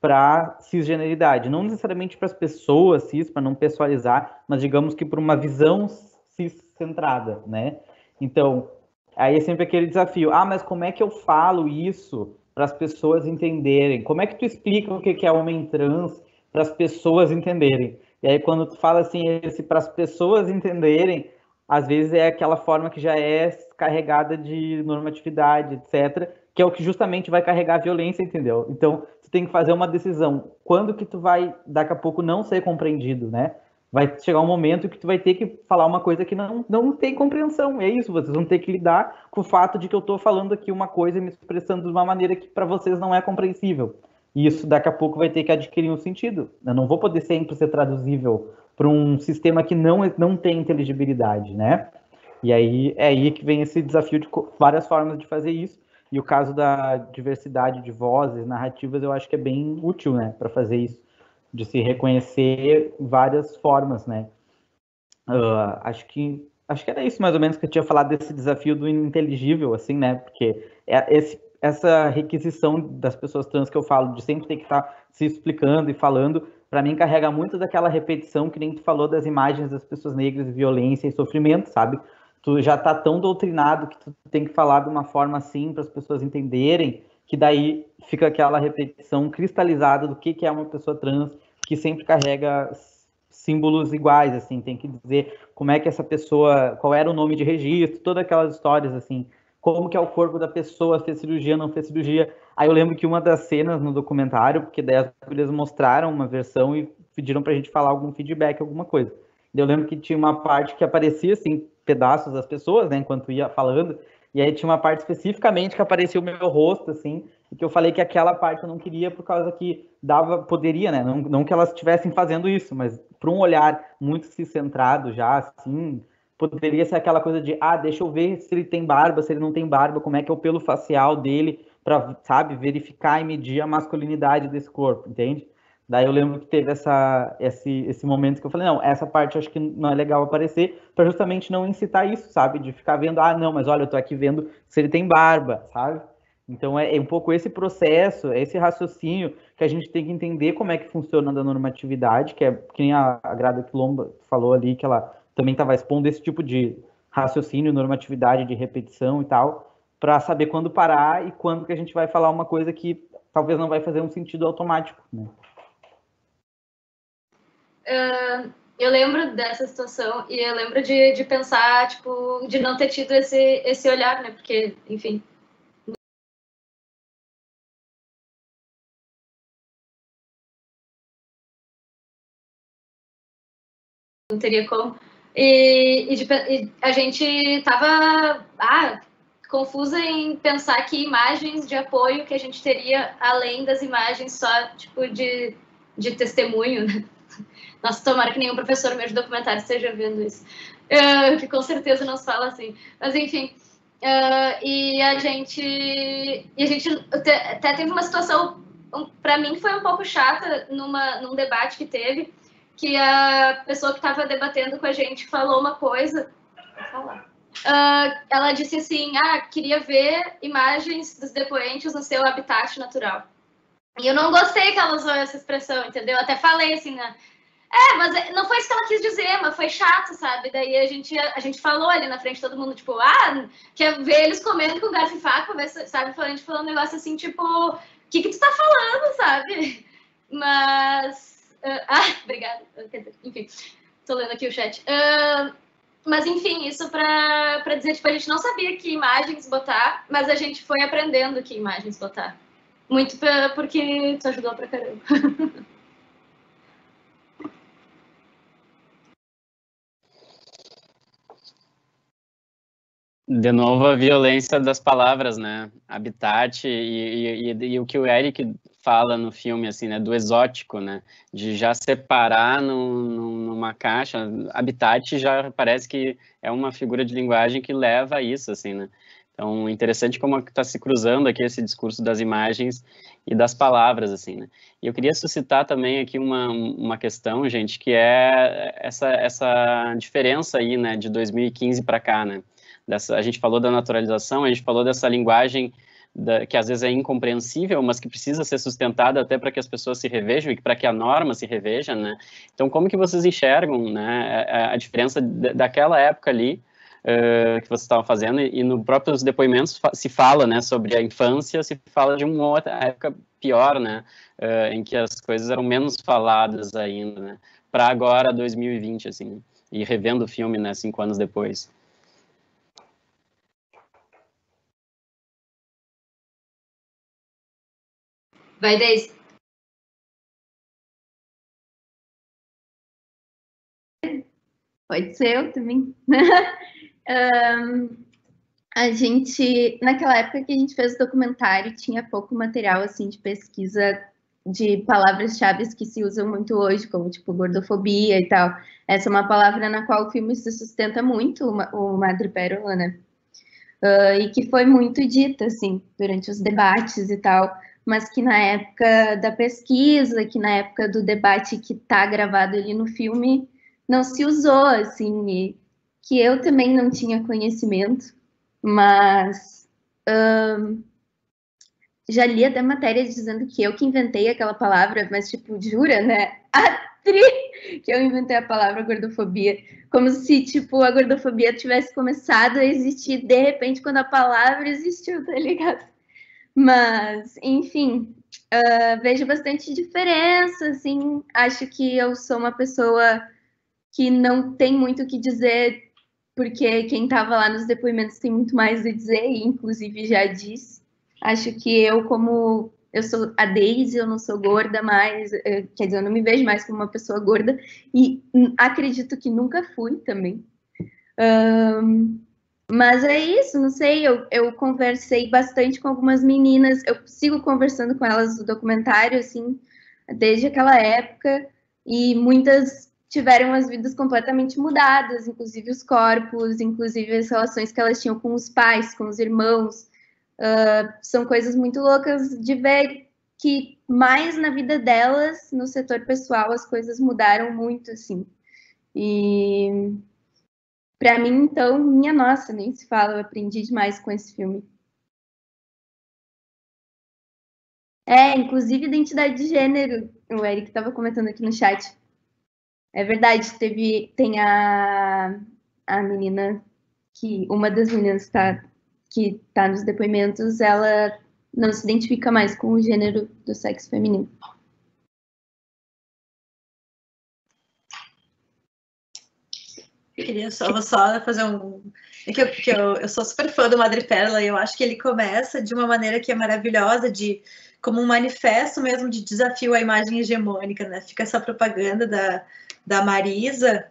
para cisgeneridade. Não necessariamente para as pessoas cis, para não pessoalizar, mas digamos que para uma visão cis-centrada, né? Então, aí é sempre aquele desafio. Mas como é que eu falo isso para as pessoas entenderem? Como é que tu explica o que é homem trans para as pessoas entenderem? E aí quando tu fala assim, para as pessoas entenderem, às vezes é aquela forma que já é carregada de normatividade, etc., que é o que justamente vai carregar a violência, entendeu? Então, tu tem que fazer uma decisão. Quando que tu vai, daqui a pouco, não ser compreendido, né? Vai chegar um momento que tu vai ter que falar uma coisa que não tem compreensão. É isso, vocês vão ter que lidar com o fato de que eu estou falando aqui uma coisa e me expressando de uma maneira que para vocês não é compreensível. E isso daqui a pouco vai ter que adquirir um sentido. Eu não vou poder sempre ser traduzível para um sistema que não tem inteligibilidade, né? E aí é aí que vem esse desafio de várias formas de fazer isso. E o caso da diversidade de vozes, narrativas, eu acho que é bem útil, né, para fazer isso, de se reconhecer várias formas, né? Acho que acho que era isso mais ou menos que eu tinha falado desse desafio do ininteligível, assim, né? Porque essa requisição das pessoas trans que eu falo, de sempre ter que estar se explicando e falando, para mim carrega muito daquela repetição que nem tu falou das imagens das pessoas negras, violência e sofrimento, sabe? Tu já tá tão doutrinado que tu tem que falar de uma forma assim para as pessoas entenderem, que daí fica aquela repetição cristalizada do que é uma pessoa trans, que sempre carrega símbolos iguais, assim, tem que dizer como é que essa pessoa, qual era o nome de registro, todas aquelas histórias, assim, como que é o corpo da pessoa, fez cirurgia, não fez cirurgia. Aí eu lembro que uma das cenas no documentário, porque daí eles mostraram uma versão e pediram pra gente falar algum feedback, alguma coisa. Eu lembro que tinha uma parte que aparecia, assim, pedaços das pessoas, né, enquanto ia falando, e aí tinha uma parte especificamente que aparecia o meu rosto, assim, e que eu falei que aquela parte eu não queria por causa que poderia, né, não que elas estivessem fazendo isso, mas para um olhar muito se centrado já, assim, poderia ser aquela coisa de, deixa eu ver se ele tem barba, se ele não tem barba, como é que é o pelo facial dele, para, sabe, verificar e medir a masculinidade desse corpo, entende? Daí eu lembro que teve esse momento que eu falei, não, essa parte eu acho que não é legal aparecer, para justamente não incitar isso, sabe? De ficar vendo, não, mas olha, eu tô aqui vendo se ele tem barba, sabe? Então é um pouco esse processo, esse raciocínio que a gente tem que entender como é que funciona a normatividade, que nem a Grada Quilomba falou ali, que ela também estava expondo esse tipo de raciocínio, normatividade de repetição e tal, para saber quando parar e quando que a gente vai falar uma coisa que talvez não vai fazer um sentido automático, né? Eu lembro dessa situação e eu lembro de pensar, tipo, de não ter tido esse olhar, né? Porque, enfim. Não teria como. E a gente tava confusa em pensar que imagens de apoio que a gente teria além das imagens só, tipo, de testemunho, né? Nossa, tomara que nenhum professor meu de documentário esteja vendo isso. Que com certeza não se fala assim. Mas, enfim. E a gente até teve uma situação, para mim, foi um pouco chata num debate que teve, que a pessoa que estava debatendo com a gente falou uma coisa. Vou falar. Ela disse assim, queria ver imagens dos depoentes no seu habitat natural. E eu não gostei que ela usou essa expressão, entendeu? Eu até falei assim, né? Mas não foi isso que ela quis dizer, mas foi chato, sabe? Daí a gente falou ali na frente, todo mundo, tipo, quer ver eles comendo com garfo e faca, sabe? A gente falou um negócio assim, tipo, o que tu tá falando, sabe? Mas... obrigada. Enfim, tô lendo aqui o chat. Mas, enfim, isso pra dizer, tipo, a gente não sabia que imagens botar, mas a gente foi aprendendo que imagens botar. Muito porque tu ajudou pra caramba. De novo, a violência das palavras, né? Habitat e o que o Eric fala no filme, assim, né? Do exótico, né? De já separar numa caixa. Habitat já parece que é uma figura de linguagem que leva a isso, assim, né? Então, interessante como está se cruzando aqui esse discurso das imagens e das palavras, assim, né? E eu queria suscitar também aqui uma questão, gente, que é essa diferença aí, né? De 2015 para cá, né? A gente falou da naturalização, a gente falou dessa linguagem que às vezes é incompreensível, mas que precisa ser sustentada até para que as pessoas se revejam e para que a norma se reveja, né? Então, como que vocês enxergam, né, a diferença daquela época ali que vocês estavam fazendo e no próprios depoimentos se fala, né, sobre a infância, se fala de uma outra época pior, né, em que as coisas eram menos faladas ainda, né, para agora 2020, assim, e revendo o filme, né, 5 anos depois. Vai, Deise. Pode ser eu também. A gente, naquela época que a gente fez o documentário, tinha pouco material, assim, de pesquisa de palavras-chave que se usam muito hoje, como, tipo, gordofobia e tal. Essa é uma palavra na qual o filme se sustenta muito, o Madrepérola, né? E que foi muito dita, assim, durante os debates e tal, mas que na época da pesquisa, que na época do debate que tá gravado ali no filme, não se usou, assim, que eu também não tinha conhecimento, mas já li até matérias dizendo que eu que inventei aquela palavra, mas, tipo, jura, né? Que eu inventei a palavra gordofobia. Como se, tipo, a gordofobia tivesse começado a existir, de repente, quando a palavra existiu, tá ligado? Mas, enfim, vejo bastante diferença, assim. Acho que eu sou uma pessoa que não tem muito o que dizer, porque quem estava lá nos depoimentos tem muito mais a dizer, e inclusive já disse. Acho que como eu sou a Daisy, eu não sou gorda mais, quer dizer, eu não me vejo mais como uma pessoa gorda, e acredito que nunca fui também. Mas é isso, não sei, eu conversei bastante com algumas meninas, eu sigo conversando com elas no documentário, assim, desde aquela época, e muitas tiveram as vidas completamente mudadas, inclusive os corpos, inclusive as relações que elas tinham com os pais, com os irmãos. São coisas muito loucas de ver que mais na vida delas, no setor pessoal, as coisas mudaram muito, assim. E para mim, então, minha nossa, nem se fala, eu aprendi demais com esse filme. Inclusive identidade de gênero, o Eric estava comentando aqui no chat. É verdade, tem a menina, uma das meninas que tá nos depoimentos, ela não se identifica mais com o gênero do sexo feminino. Vou só fazer É que eu sou super fã do Madrepérola e eu acho que ele começa de uma maneira que é maravilhosa, como um manifesto mesmo de desafio à imagem hegemônica, né? Fica essa propaganda da Marisa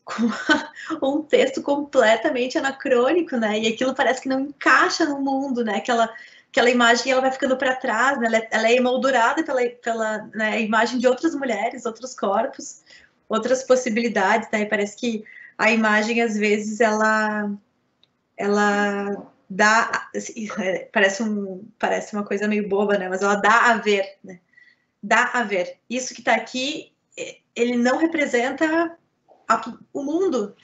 com um texto completamente anacrônico, né? E aquilo parece que não encaixa no mundo, né? Aquela imagem, ela vai ficando para trás, né? Ela é emoldurada pela né, imagem de outras mulheres, outros corpos, outras possibilidades, né? E parece que a imagem, às vezes, ela dá, parece uma coisa meio boba, né? Mas ela dá a ver, né? Dá a ver. Isso que está aqui, ele não representa o mundo.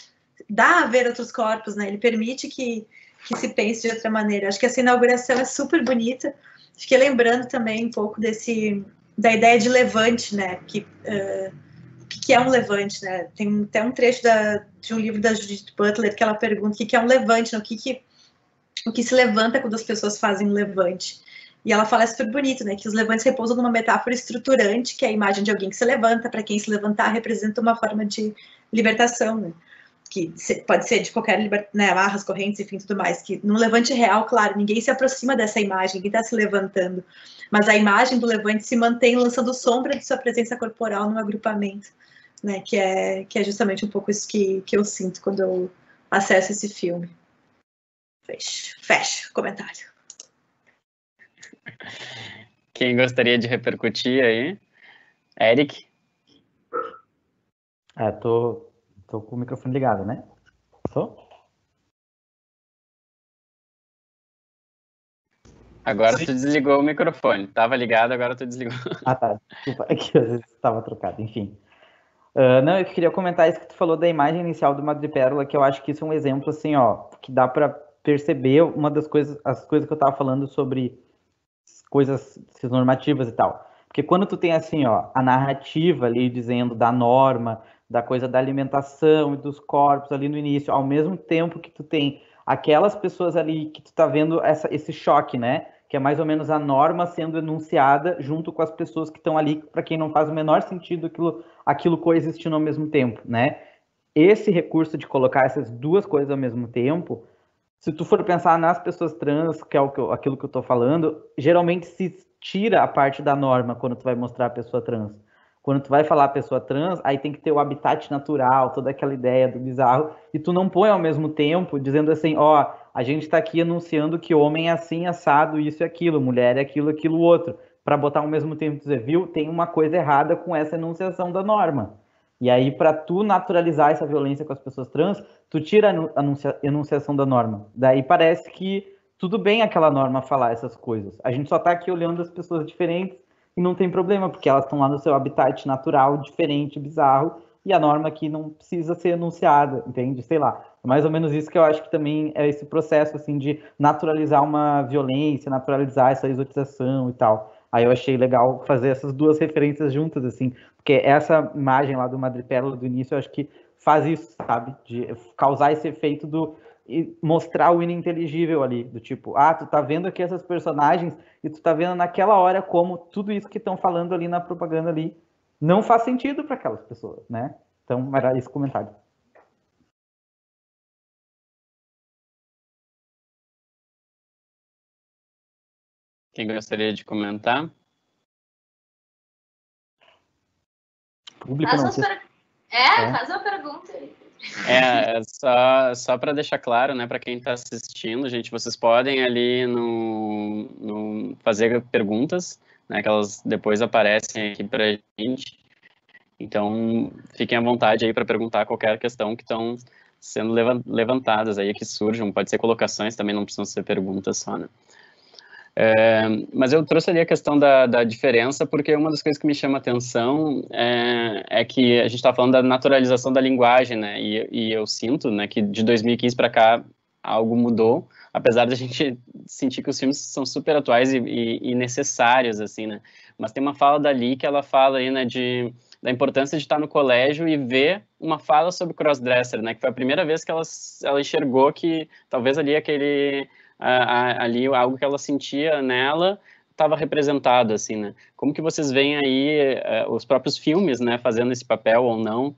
Dá a ver outros corpos, né? Ele permite que se pense de outra maneira. Acho que essa inauguração é super bonita. Fiquei lembrando também um pouco da ideia de levante, né? O que é um levante, né? Tem até um trecho de um livro da Judith Butler que ela pergunta o que é um levante, né? O que se levanta quando as pessoas fazem um levante. E ela fala super bonito, né? Que os levantes repousam numa metáfora estruturante, que é a imagem de alguém que se levanta. Para quem se levantar representa uma forma de libertação, né? Que pode ser de qualquer né, amarras, correntes, enfim, tudo mais. Que no levante real, claro, ninguém se aproxima dessa imagem, ninguém está se levantando. Mas a imagem do levante se mantém lançando sombra de sua presença corporal no agrupamento, né? Que é justamente um pouco isso que eu sinto quando eu acesso esse filme. Fecha comentário. Quem gostaria de repercutir aí? Eric? Tô com o microfone ligado, né? Tô? Agora tu desligou o microfone. Tava ligado, agora tu desligou. Tá. Desculpa, é que às vezes estava trocado, enfim. Não, eu queria comentar isso que tu falou da imagem inicial do Madrepérola, que eu acho que isso é um exemplo, assim, ó, que dá para perceber as coisas que eu tava falando sobre coisas normativas e tal. Porque quando tu tem, assim, ó, a narrativa ali dizendo da norma, da coisa da alimentação e dos corpos ali no início, ao mesmo tempo que tu tem aquelas pessoas ali que tu tá vendo esse choque, né? Que é mais ou menos a norma sendo enunciada junto com as pessoas que estão ali, para quem não faz o menor sentido aquilo coexistindo ao mesmo tempo, né? Esse recurso de colocar essas duas coisas ao mesmo tempo, se tu for pensar nas pessoas trans, que é aquilo que eu tô falando, geralmente se tira a parte da norma quando tu vai mostrar a pessoa trans. Quando tu vai falar a pessoa trans, aí tem que ter o habitat natural, toda aquela ideia do bizarro, e tu não põe ao mesmo tempo, dizendo assim, ó, a gente tá aqui anunciando que homem é assim, assado, isso e aquilo, mulher é aquilo outro, para botar ao mesmo tempo dizer, viu, tem uma coisa errada com essa enunciação da norma. E aí, para tu naturalizar essa violência com as pessoas trans, tu tira a enunciação da norma. Daí parece que tudo bem aquela norma falar essas coisas. A gente só tá aqui olhando as pessoas diferentes e não tem problema, porque elas estão lá no seu habitat natural, diferente, bizarro, e a norma aqui não precisa ser enunciada, entende? Sei lá, é mais ou menos isso que eu acho que também é esse processo, assim, de naturalizar uma violência, naturalizar essa exotização e tal. Aí eu achei legal fazer essas duas referências juntas, assim, porque essa imagem lá do Madrepérola do início, eu acho que faz isso, sabe? De causar esse efeito e mostrar o ininteligível ali, do tipo, tu tá vendo aqui essas personagens e tu tá vendo naquela hora como tudo isso que estão falando ali na propaganda ali não faz sentido para aquelas pessoas, né? Então, era esse comentário. Quem gostaria de comentar? Público Faz não. umas faz uma pergunta aí. Só para deixar claro, né, para quem está assistindo, gente, vocês podem ali no fazer perguntas, né, que elas depois aparecem aqui para a gente. Então, fiquem à vontade aí para perguntar qualquer questão que estão sendo levantadas aí, que surjam. Pode ser colocações também, não precisam ser perguntas só, né? Mas eu trouxe ali a questão da diferença, porque uma das coisas que me chama a atenção é que a gente está falando da naturalização da linguagem, né? E eu sinto, né, que de 2015 para cá algo mudou, apesar da gente sentir que os filmes são super atuais e necessários, assim, né? Mas tem uma fala dali que ela fala aí, né, da importância de estar no colégio e ver uma fala sobre crossdresser, né? Que foi a primeira vez que ela enxergou que talvez ali ali algo que ela sentia nela estava representado, assim, né? Como que vocês veem aí os próprios filmes, né, fazendo esse papel ou não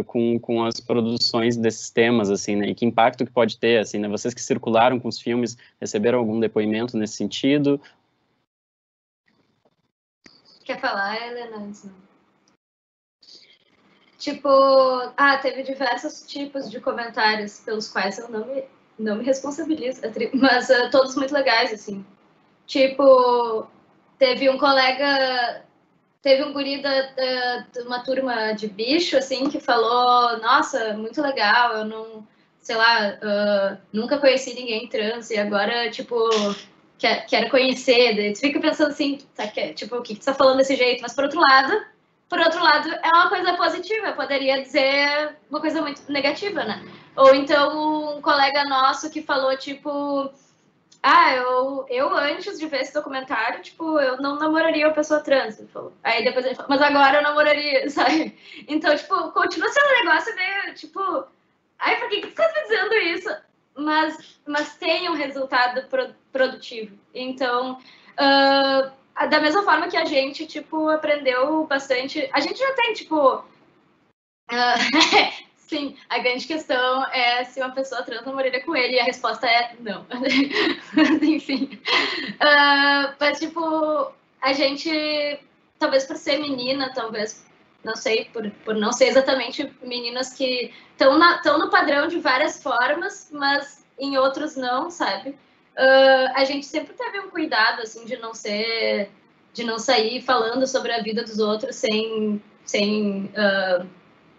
com as produções desses temas, assim, né? E que impacto que pode ter, assim, né? Vocês que circularam com os filmes, receberam algum depoimento nesse sentido? Quer falar, Helena? Tipo, teve diversos tipos de comentários pelos quais eu não me responsabilizo, mas todos muito legais, assim. Tipo, teve um guri de uma turma de bicho, assim, que falou, nossa, muito legal, eu não, sei lá, nunca conheci ninguém trans, e agora, tipo, quero conhecer. Daí tu fica pensando assim, tipo, o que tu tá falando desse jeito? Mas por outro lado, é uma coisa positiva, eu poderia dizer uma coisa muito negativa, né? Ou então um colega nosso que falou, tipo, eu antes de ver esse documentário, tipo, eu não namoraria uma pessoa trans, ele falou. Aí depois ele falou, mas agora eu namoraria, sabe? Então, tipo, continua sendo um negócio meio, tipo, por que você tá dizendo isso? Mas tem um resultado produtivo. Então, da mesma forma que a gente, tipo, aprendeu bastante. A gente já tem, tipo. Sim, a grande questão é se uma pessoa trans namoraria com ele, e a resposta é não. Enfim. Mas, tipo, a gente, talvez por ser menina, talvez, não sei, por não ser exatamente meninas que estão no padrão de várias formas, mas em outros não, sabe? A gente sempre teve um cuidado, assim, de não sair falando sobre a vida dos outros sem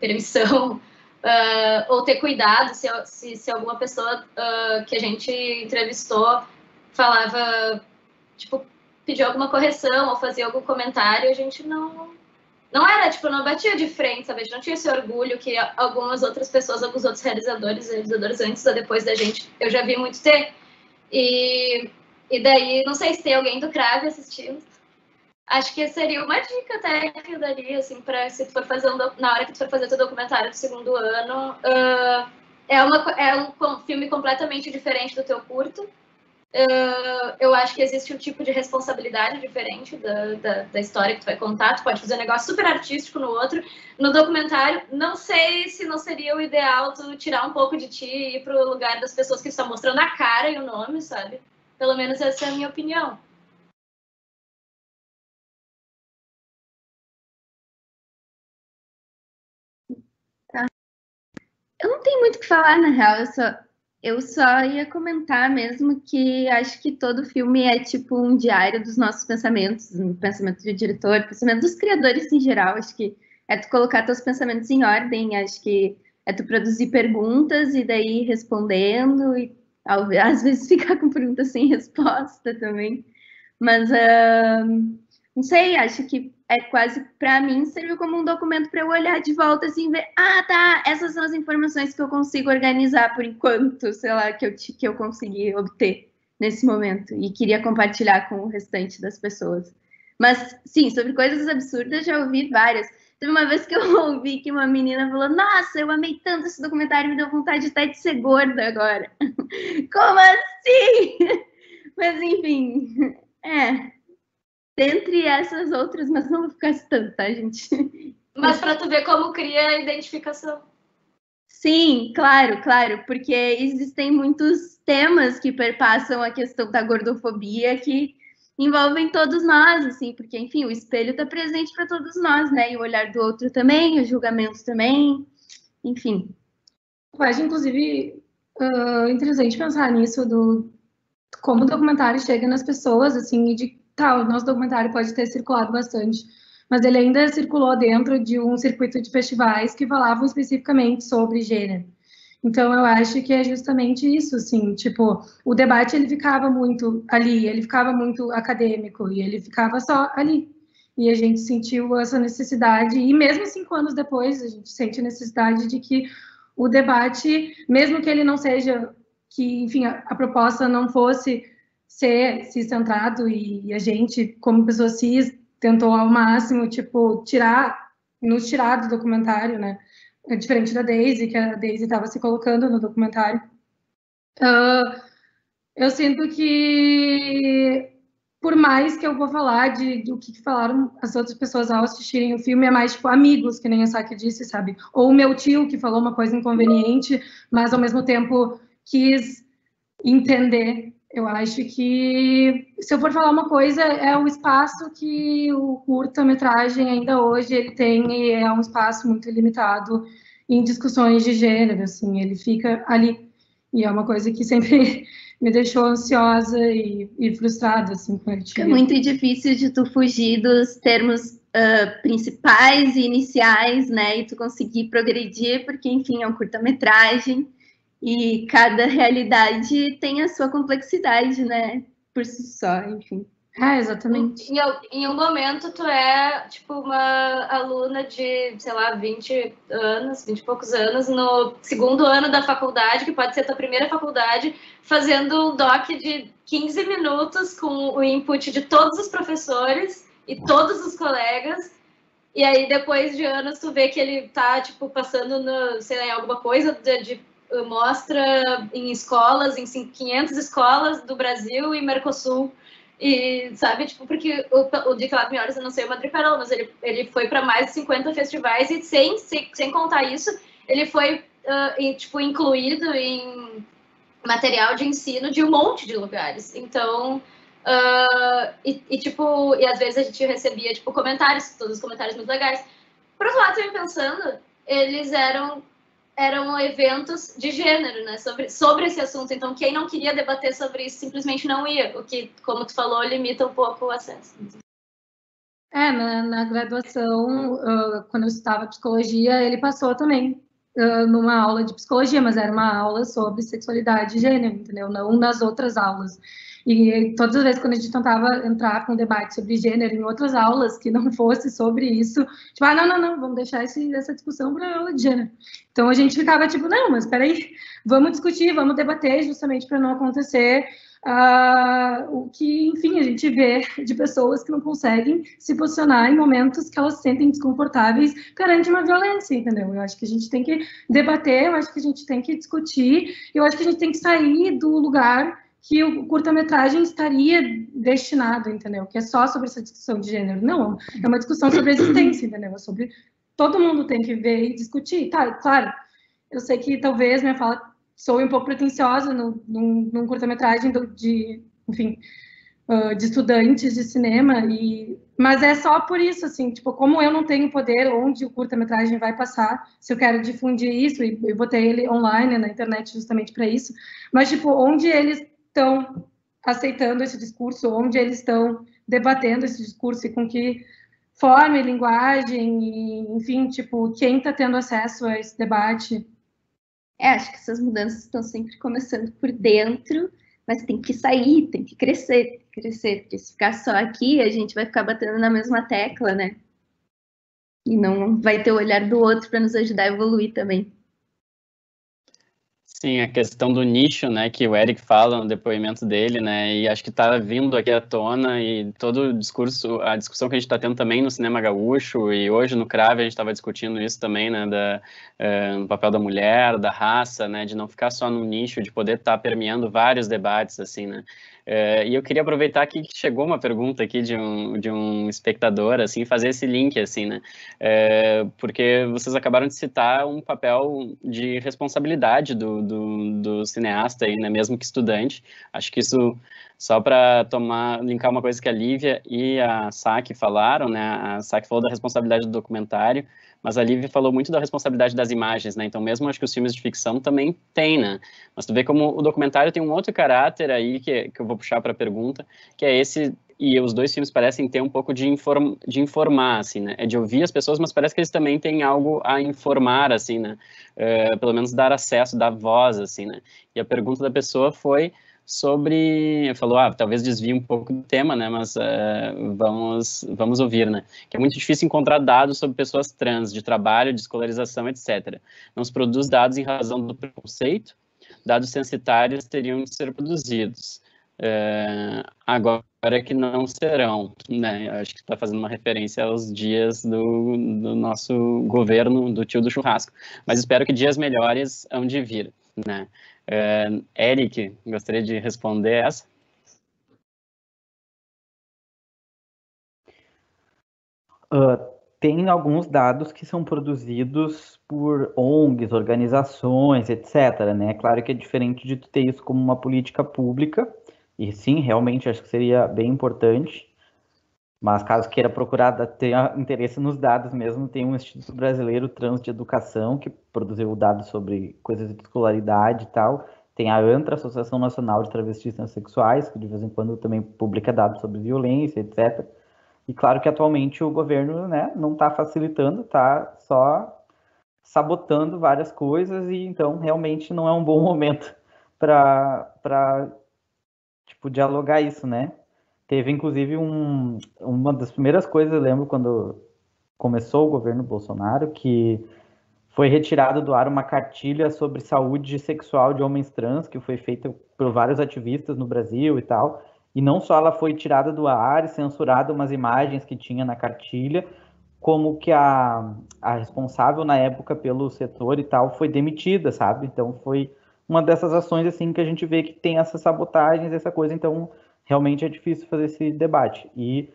permissão, ou ter cuidado se alguma pessoa que a gente entrevistou falava, tipo, pediu alguma correção ou fazia algum comentário, a gente não era, tipo, não batia de frente, sabe? A gente não tinha esse orgulho que algumas outras pessoas, alguns outros realizadores antes ou depois da gente, eu já vi muito ter. E daí, não sei se tem alguém do Crave assistindo. Acho que seria uma dica até que eu daria, assim, para se tu for fazer na hora que tu for fazer teu documentário do segundo ano. É um filme completamente diferente do teu curto. Eu acho que existe um tipo de responsabilidade diferente da história que tu vai contar. Tu pode fazer um negócio super artístico no outro. No documentário, não sei se não seria o ideal tu tirar um pouco de ti e ir pro lugar das pessoas que estão mostrando a cara e o nome, sabe? Pelo menos essa é a minha opinião. Eu não tenho muito o que falar, na real. Eu só ia comentar mesmo que acho que todo filme é tipo um diário dos nossos pensamentos, um pensamento do diretor, pensamento dos criadores em geral. Acho que é tu colocar teus pensamentos em ordem, acho que é tu produzir perguntas e daí respondendo, e às vezes ficar com perguntas sem resposta também. Mas não sei, acho que quase, para mim, serviu como um documento para eu olhar de volta, assim, ver, tá, essas são as informações que eu consigo organizar por enquanto, sei lá, que eu consegui obter nesse momento, e queria compartilhar com o restante das pessoas. Mas, sim, sobre coisas absurdas, já ouvi várias. Teve uma vez que eu ouvi que uma menina falou, nossa, eu amei tanto esse documentário, me deu vontade até de ser gorda agora. Como assim? Mas, enfim, dentre essas outras, mas não vou ficar citando, tá, gente? Mas para tu ver como cria a identificação. Sim, claro, porque existem muitos temas que perpassam a questão da gordofobia que envolvem todos nós, assim, porque, enfim, o espelho está presente para todos nós, né? E o olhar do outro também, os julgamentos também, enfim. Eu acho, inclusive, interessante pensar nisso, como o documentário chega nas pessoas, assim, e o nosso documentário pode ter circulado bastante, mas ele ainda circulou dentro de um circuito de festivais que falavam especificamente sobre gênero. Então, eu acho que é justamente isso, assim, tipo, o debate, ele ficava muito ali, ele ficava muito acadêmico, e ele ficava só ali. E a gente sentiu essa necessidade, e mesmo 5 anos depois, a gente sente a necessidade de que o debate, mesmo que ele não seja, que, enfim, a proposta não fosse ser centrado, e a gente, como pessoa cis, tentou ao máximo, tipo, nos tirar do documentário, né? Diferente da Daisy, que a Daisy estava se colocando no documentário. Eu sinto que, por mais que eu vou falar do que falaram as outras pessoas ao assistirem o filme, é mais, tipo, amigos, que nem a Saki disse, sabe? Ou o meu tio, que falou uma coisa inconveniente, mas, ao mesmo tempo, quis entender. Eu acho que, se eu for falar uma coisa, é o espaço que o curta-metragem ainda hoje ele tem, e é um espaço muito limitado em discussões de gênero, assim, ele fica ali, e é uma coisa que sempre me deixou ansiosa e frustrada, assim, com ele. É muito difícil de tu fugir dos termos principais e iniciais, né, e tu conseguir progredir, porque, enfim, é um curta-metragem, e cada realidade tem a sua complexidade, né? Por si só, enfim. Exatamente. Em um momento, tu é, tipo, uma aluna de, sei lá, 20 anos, 20 e poucos anos, no segundo ano da faculdade, que pode ser a tua primeira faculdade, fazendo um doc de 15 minutos com o input de todos os professores e todos os colegas. E aí, depois de anos, tu vê que ele tá, tipo, passando no, sei lá, em alguma coisa de mostra em escolas, em 500 escolas do Brasil e Mercosul. E, sabe, tipo, porque o de Claro Melhores, eu não sei o Madrigal, mas ele foi para mais de 50 festivais e sem contar isso, ele foi, tipo, incluído em material de ensino de um monte de lugares. Então, tipo, e às vezes a gente recebia, tipo, comentários, todos os comentários muito legais. Por outro lado, também pensando, eles eram eventos de gênero, né, sobre esse assunto. Então, quem não queria debater sobre isso simplesmente não ia, o que, como tu falou, limita um pouco o acesso. Na graduação, quando eu estudava psicologia, ele passou também numa aula de psicologia, mas era uma aula sobre sexualidade e gênero, entendeu? Não nas outras aulas. E todas as vezes quando a gente tentava entrar com um debate sobre gênero em outras aulas que não fosse sobre isso, tipo, não, vamos deixar essa discussão para a aula de gênero. Então a gente ficava tipo, não, mas espera aí, vamos discutir, vamos debater, justamente para não acontecer o que, enfim, a gente vê de pessoas que não conseguem se posicionar em momentos que elas se sentem desconfortáveis perante uma violência, entendeu? Eu acho que a gente tem que debater, eu acho que a gente tem que discutir, eu acho que a gente tem que sair do lugar que o curta-metragem estaria destinado, entendeu? Que é só sobre essa discussão de gênero. Não, é uma discussão sobre a existência, entendeu? É sobre todo mundo tem que ver e discutir. Tá, claro, eu sei que talvez minha fala soe um pouco pretensiosa num curta-metragem de estudantes de cinema, mas é só por isso, assim, tipo, como eu não tenho poder onde o curta-metragem vai passar, se eu quero difundir isso, e eu botei ele online, na internet, justamente para isso, mas, tipo, onde eles estão aceitando esse discurso, onde eles estão debatendo esse discurso e com que forma e linguagem, e, enfim, tipo, quem está tendo acesso a esse debate. Acho que essas mudanças estão sempre começando por dentro, mas tem que sair, tem que crescer, porque se ficar só aqui, a gente vai ficar batendo na mesma tecla, né? E não vai ter o olhar do outro para nos ajudar a evoluir também. Sim, a questão do nicho, né, que o Eric fala no depoimento dele, né, e acho que está vindo aqui à tona, e todo o discurso, a discussão que a gente está tendo também no cinema gaúcho, e hoje no Crave a gente estava discutindo isso também, né, no papel da mulher, da raça, né, de não ficar só no nicho, de poder estar permeando vários debates, assim, né. E eu queria aproveitar aqui que chegou uma pergunta aqui de um espectador, assim, fazer esse link, assim, né, porque vocês acabaram de citar um papel de responsabilidade do cineasta, aí, né, mesmo que estudante. Acho que isso, só para linkar uma coisa que a Lívia e a Saki falaram, né, a Saki falou da responsabilidade do documentário, mas a Lívia falou muito da responsabilidade das imagens, né, então mesmo acho que os filmes de ficção também têm, né, mas tu vê como o documentário tem um outro caráter aí, que eu vou puxar para a pergunta, que é esse, e os dois filmes parecem ter um pouco de informar, assim, né, é de ouvir as pessoas, mas parece que eles também têm algo a informar, assim, né, pelo menos dar acesso, dar voz, assim, né, e a pergunta da pessoa foi sobre, falou, talvez desvie um pouco do tema, né, mas vamos ouvir, né, que é muito difícil encontrar dados sobre pessoas trans, de trabalho, de escolarização, etc. Não se produz dados em razão do preconceito, dados censitários teriam de ser produzidos. Agora é que não serão, né, acho que está fazendo uma referência aos dias do nosso governo, do tio do churrasco, mas espero que dias melhores hão de vir, né. Eric, gostaria de responder essa? Tem alguns dados que são produzidos por ONGs, organizações, etc, né? Claro que é diferente de tu ter isso como uma política pública, e sim, realmente acho que seria bem importante, mas caso queira procurar ter interesse nos dados mesmo, tem um Instituto Brasileiro Trans de Educação, que produziu dados sobre coisas de escolaridade e tal, tem a ANTRA, Associação Nacional de Travestis Transsexuais, que de vez em quando também publica dados sobre violência, etc. E claro que atualmente o governo, né, não está facilitando, está só sabotando várias coisas, e então realmente não é um bom momento para tipo, dialogar isso, né? Teve inclusive uma das primeiras coisas, eu lembro quando começou o governo Bolsonaro, que foi retirado do ar uma cartilha sobre saúde sexual de homens trans, que foi feita por vários ativistas no Brasil e tal. E não só ela foi tirada do ar e censurada umas imagens que tinha na cartilha, como que a responsável na época pelo setor e tal foi demitida, sabe? Então foi uma dessas ações assim que a gente vê que tem essas sabotagens, essa coisa, então realmente é difícil fazer esse debate. E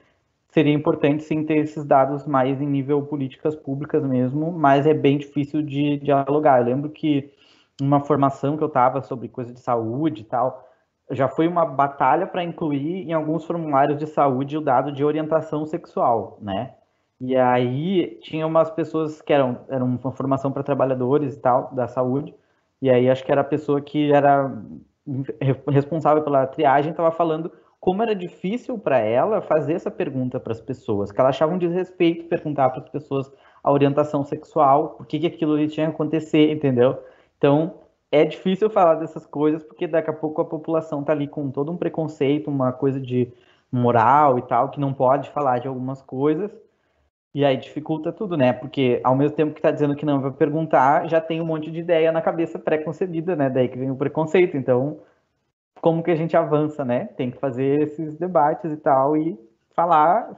seria importante sim ter esses dados mais em nível políticas públicas mesmo, mas é bem difícil de dialogar. Eu lembro que uma formação que eu estava sobre coisa de saúde e tal, já foi uma batalha para incluir em alguns formulários de saúde o dado de orientação sexual, né? E aí tinha umas pessoas que eram uma formação para trabalhadores e tal, da saúde, e aí acho que era a pessoa que era responsável pela triagem, estava falando como era difícil para ela fazer essa pergunta para as pessoas, que ela achava um desrespeito perguntar para as pessoas a orientação sexual, por que aquilo ali tinha que acontecer, entendeu? Então, é difícil falar dessas coisas, porque daqui a pouco a população tá ali com todo um preconceito, uma coisa de moral e tal, que não pode falar de algumas coisas, e aí dificulta tudo, né? Porque ao mesmo tempo que tá dizendo que não vai perguntar, já tem um monte de ideia na cabeça pré-concebida, né? Daí que vem o preconceito. Então, como que a gente avança, né? Tem que fazer esses debates e tal, e falar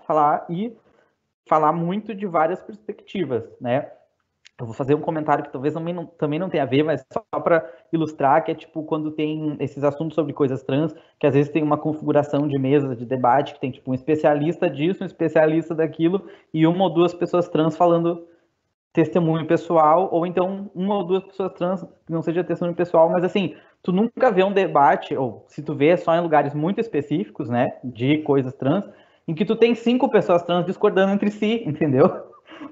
muito de várias perspectivas, né? Eu vou fazer um comentário que talvez também não tenha a ver, mas só para ilustrar, que é tipo quando tem esses assuntos sobre coisas trans, que às vezes tem uma configuração de mesa de debate, que tem tipo um especialista disso, um especialista daquilo, e uma ou duas pessoas trans falando testemunho pessoal, ou então uma ou duas pessoas trans que não seja testemunho pessoal, mas assim, tu nunca vê um debate, ou se tu vê, é só em lugares muito específicos, né, de coisas trans, em que tu tem 5 pessoas trans discordando entre si, entendeu?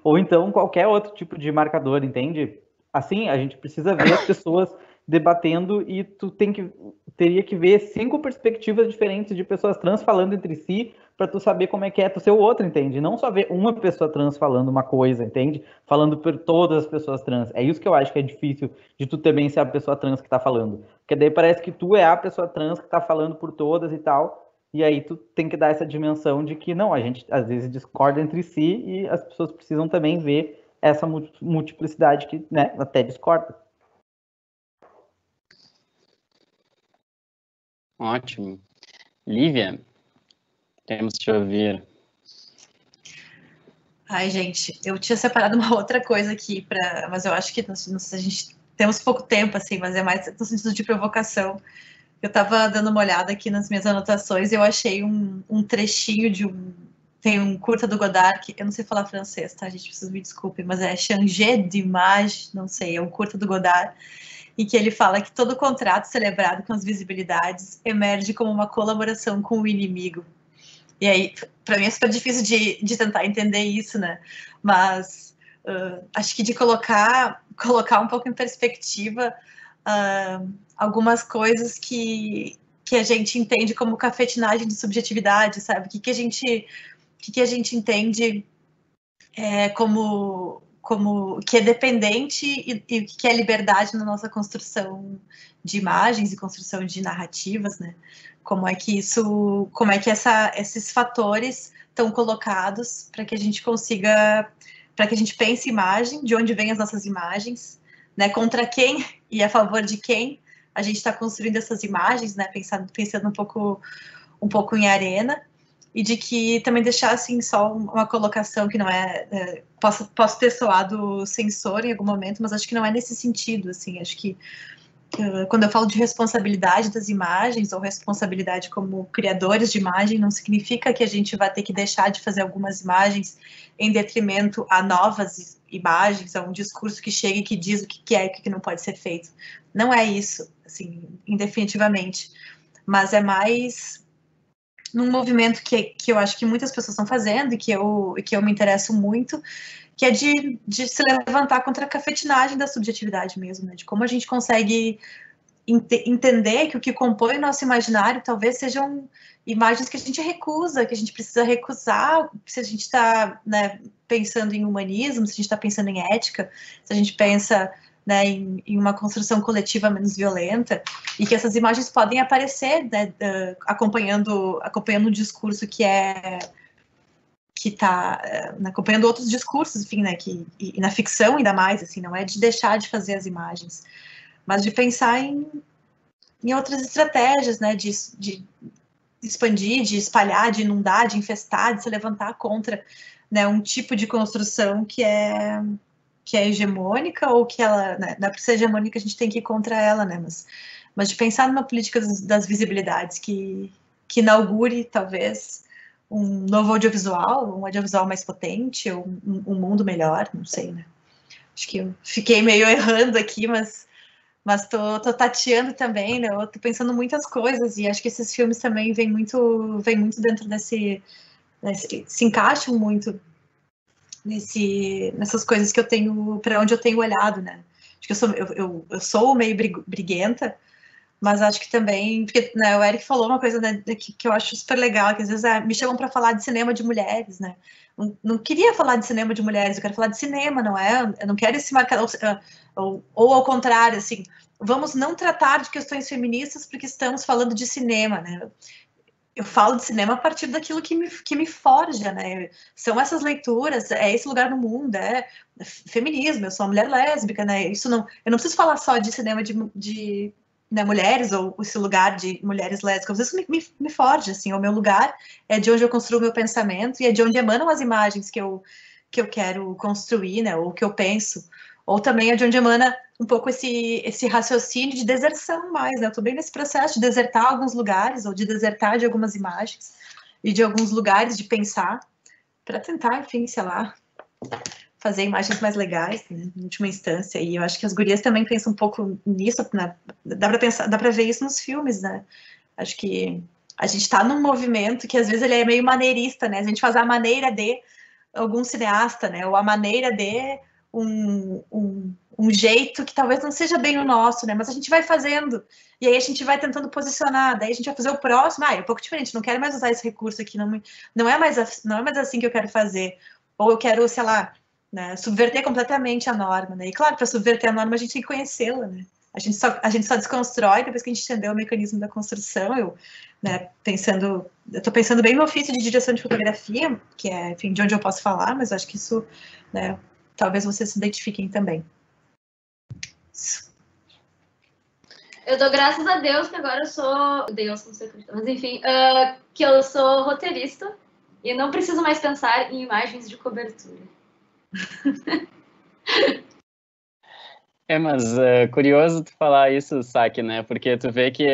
Ou então qualquer outro tipo de marcador, entende? Assim, a gente precisa ver as pessoas debatendo e tu teria que ver 5 perspectivas diferentes de pessoas trans falando entre si para tu saber como é que é tu ser o outro, entende? Não só ver uma pessoa trans falando uma coisa, entende? Falando por todas as pessoas trans. É isso que eu acho que é difícil de tu também ser a pessoa trans que tá falando. Porque daí parece que tu é a pessoa trans que tá falando por todas e tal. E aí tu tem que dar essa dimensão de que não, a gente às vezes discorda entre si e as pessoas precisam também ver essa multiplicidade que, né, até discorda. Ótimo. Lívia, temos te ouvir. Ai, gente, eu tinha separado uma outra coisa aqui, mas eu acho que a gente temos pouco tempo, assim, mas é mais no sentido de provocação. Eu estava dando uma olhada aqui nas minhas anotações e eu achei um trechinho tem um curta do Godard, que eu não sei falar francês, tá, gente? Vocês me desculpem, mas é Changer d'image, não sei, é um curta do Godard, em que ele fala que todo contrato celebrado com as visibilidades emerge como uma colaboração com o inimigo. E aí, para mim é super difícil de tentar entender isso, né? Mas acho que de colocar um pouco em perspectiva algumas coisas que a gente entende como cafetinagem de subjetividade, sabe? O que a gente entende como que é dependente e o que é liberdade na nossa construção de imagens e construção de narrativas, né? Como é que esses fatores estão colocados para que a gente consiga, para que a gente pense imagem, de onde vêm as nossas imagens, né? Contra quem e a favor de quem a gente está construindo essas imagens, né? Pensando um pouco em arena. E de que também deixar assim só uma colocação que não posso ter soado censor em algum momento, mas acho que não é nesse sentido, assim, acho que quando eu falo de responsabilidade das imagens ou responsabilidade como criadores de imagem, não significa que a gente vai ter que deixar de fazer algumas imagens em detrimento a novas imagens, a um discurso que chega e que diz o que é e o que não pode ser feito. Não é isso, assim, indefinitivamente, mas é mais num movimento que eu acho que muitas pessoas estão fazendo e que eu me interesso muito, que é de se levantar contra a cafetinagem da subjetividade mesmo, né? De como a gente consegue entender que o que compõe o nosso imaginário talvez sejam imagens que a gente recusa, que a gente precisa recusar, se a gente está, né, pensando em humanismo, se a gente está pensando em ética, se a gente pensa, né, em uma construção coletiva menos violenta, e que essas imagens podem aparecer, né, acompanhando um discurso que está acompanhando outros discursos, enfim, né, e na ficção ainda mais, assim, não é de deixar de fazer as imagens, mas de pensar em outras estratégias, né, de expandir, de espalhar, de inundar, de infestar, de se levantar contra, né, um tipo de construção que é hegemônica, ou que ela, né, não é para ser hegemônica, a gente tem que ir contra ela, né, mas de pensar numa política das visibilidades que inaugure, talvez, um novo audiovisual, um audiovisual mais potente, ou um mundo melhor, não sei, né. Acho que eu fiquei meio errando aqui, mas tô tateando também, né, eu tô pensando muitas coisas, e acho que esses filmes também vêm muito dentro se encaixam muito nessas coisas que eu tenho, para onde eu tenho olhado, né. Acho que eu sou meio briguenta, mas acho que também, porque, né, o Eric falou uma coisa, né, que eu acho super legal, que às vezes me chamam para falar de cinema de mulheres, né. Não queria falar de cinema de mulheres, eu quero falar de cinema, não é? Eu não quero esse marcador, ou ao contrário, assim, vamos não tratar de questões feministas porque estamos falando de cinema, né. Eu falo de cinema a partir daquilo que me forja, né? São essas leituras, é esse lugar no mundo, é feminismo, eu sou uma mulher lésbica, né? Eu não preciso falar só de cinema de né, mulheres, ou esse lugar de mulheres lésbicas, isso me forja, assim, o meu lugar é de onde eu construo o meu pensamento e é de onde emanam as imagens que eu quero construir, né? Ou que eu penso, ou também é de onde emana um pouco esse raciocínio de deserção mais, né? Eu tô bem nesse processo de desertar alguns lugares, ou de desertar de algumas imagens, e de alguns lugares de pensar, para tentar, enfim, sei lá, fazer imagens mais legais, né, em última instância. E eu acho que as gurias também pensam um pouco nisso, né? Dá para ver isso nos filmes, né? Acho que a gente tá num movimento que às vezes ele é meio maneirista, né? A gente faz a maneira de algum cineasta, né? Ou a maneira de um um jeito que talvez não seja bem o nosso, né? Mas a gente vai fazendo, e aí a gente vai tentando posicionar, daí a gente vai fazer o próximo, é um pouco diferente, não quero mais usar esse recurso aqui, não é mais assim que eu quero fazer, ou eu quero, sei lá, né, subverter completamente a norma, né? E claro, para subverter a norma a gente tem que conhecê-la, né? A gente só desconstrói depois que a gente entendeu o mecanismo da construção. Eu tô pensando bem no ofício de direção de fotografia, que é, enfim, de onde eu posso falar, mas acho que isso, né, talvez vocês se identifiquem também. Eu dou graças a Deus que agora eu sou... Deus, não sei como, mas enfim, que eu sou roteirista e não preciso mais pensar em imagens de cobertura. Mas curioso tu falar isso, Saki, né? Porque tu vê que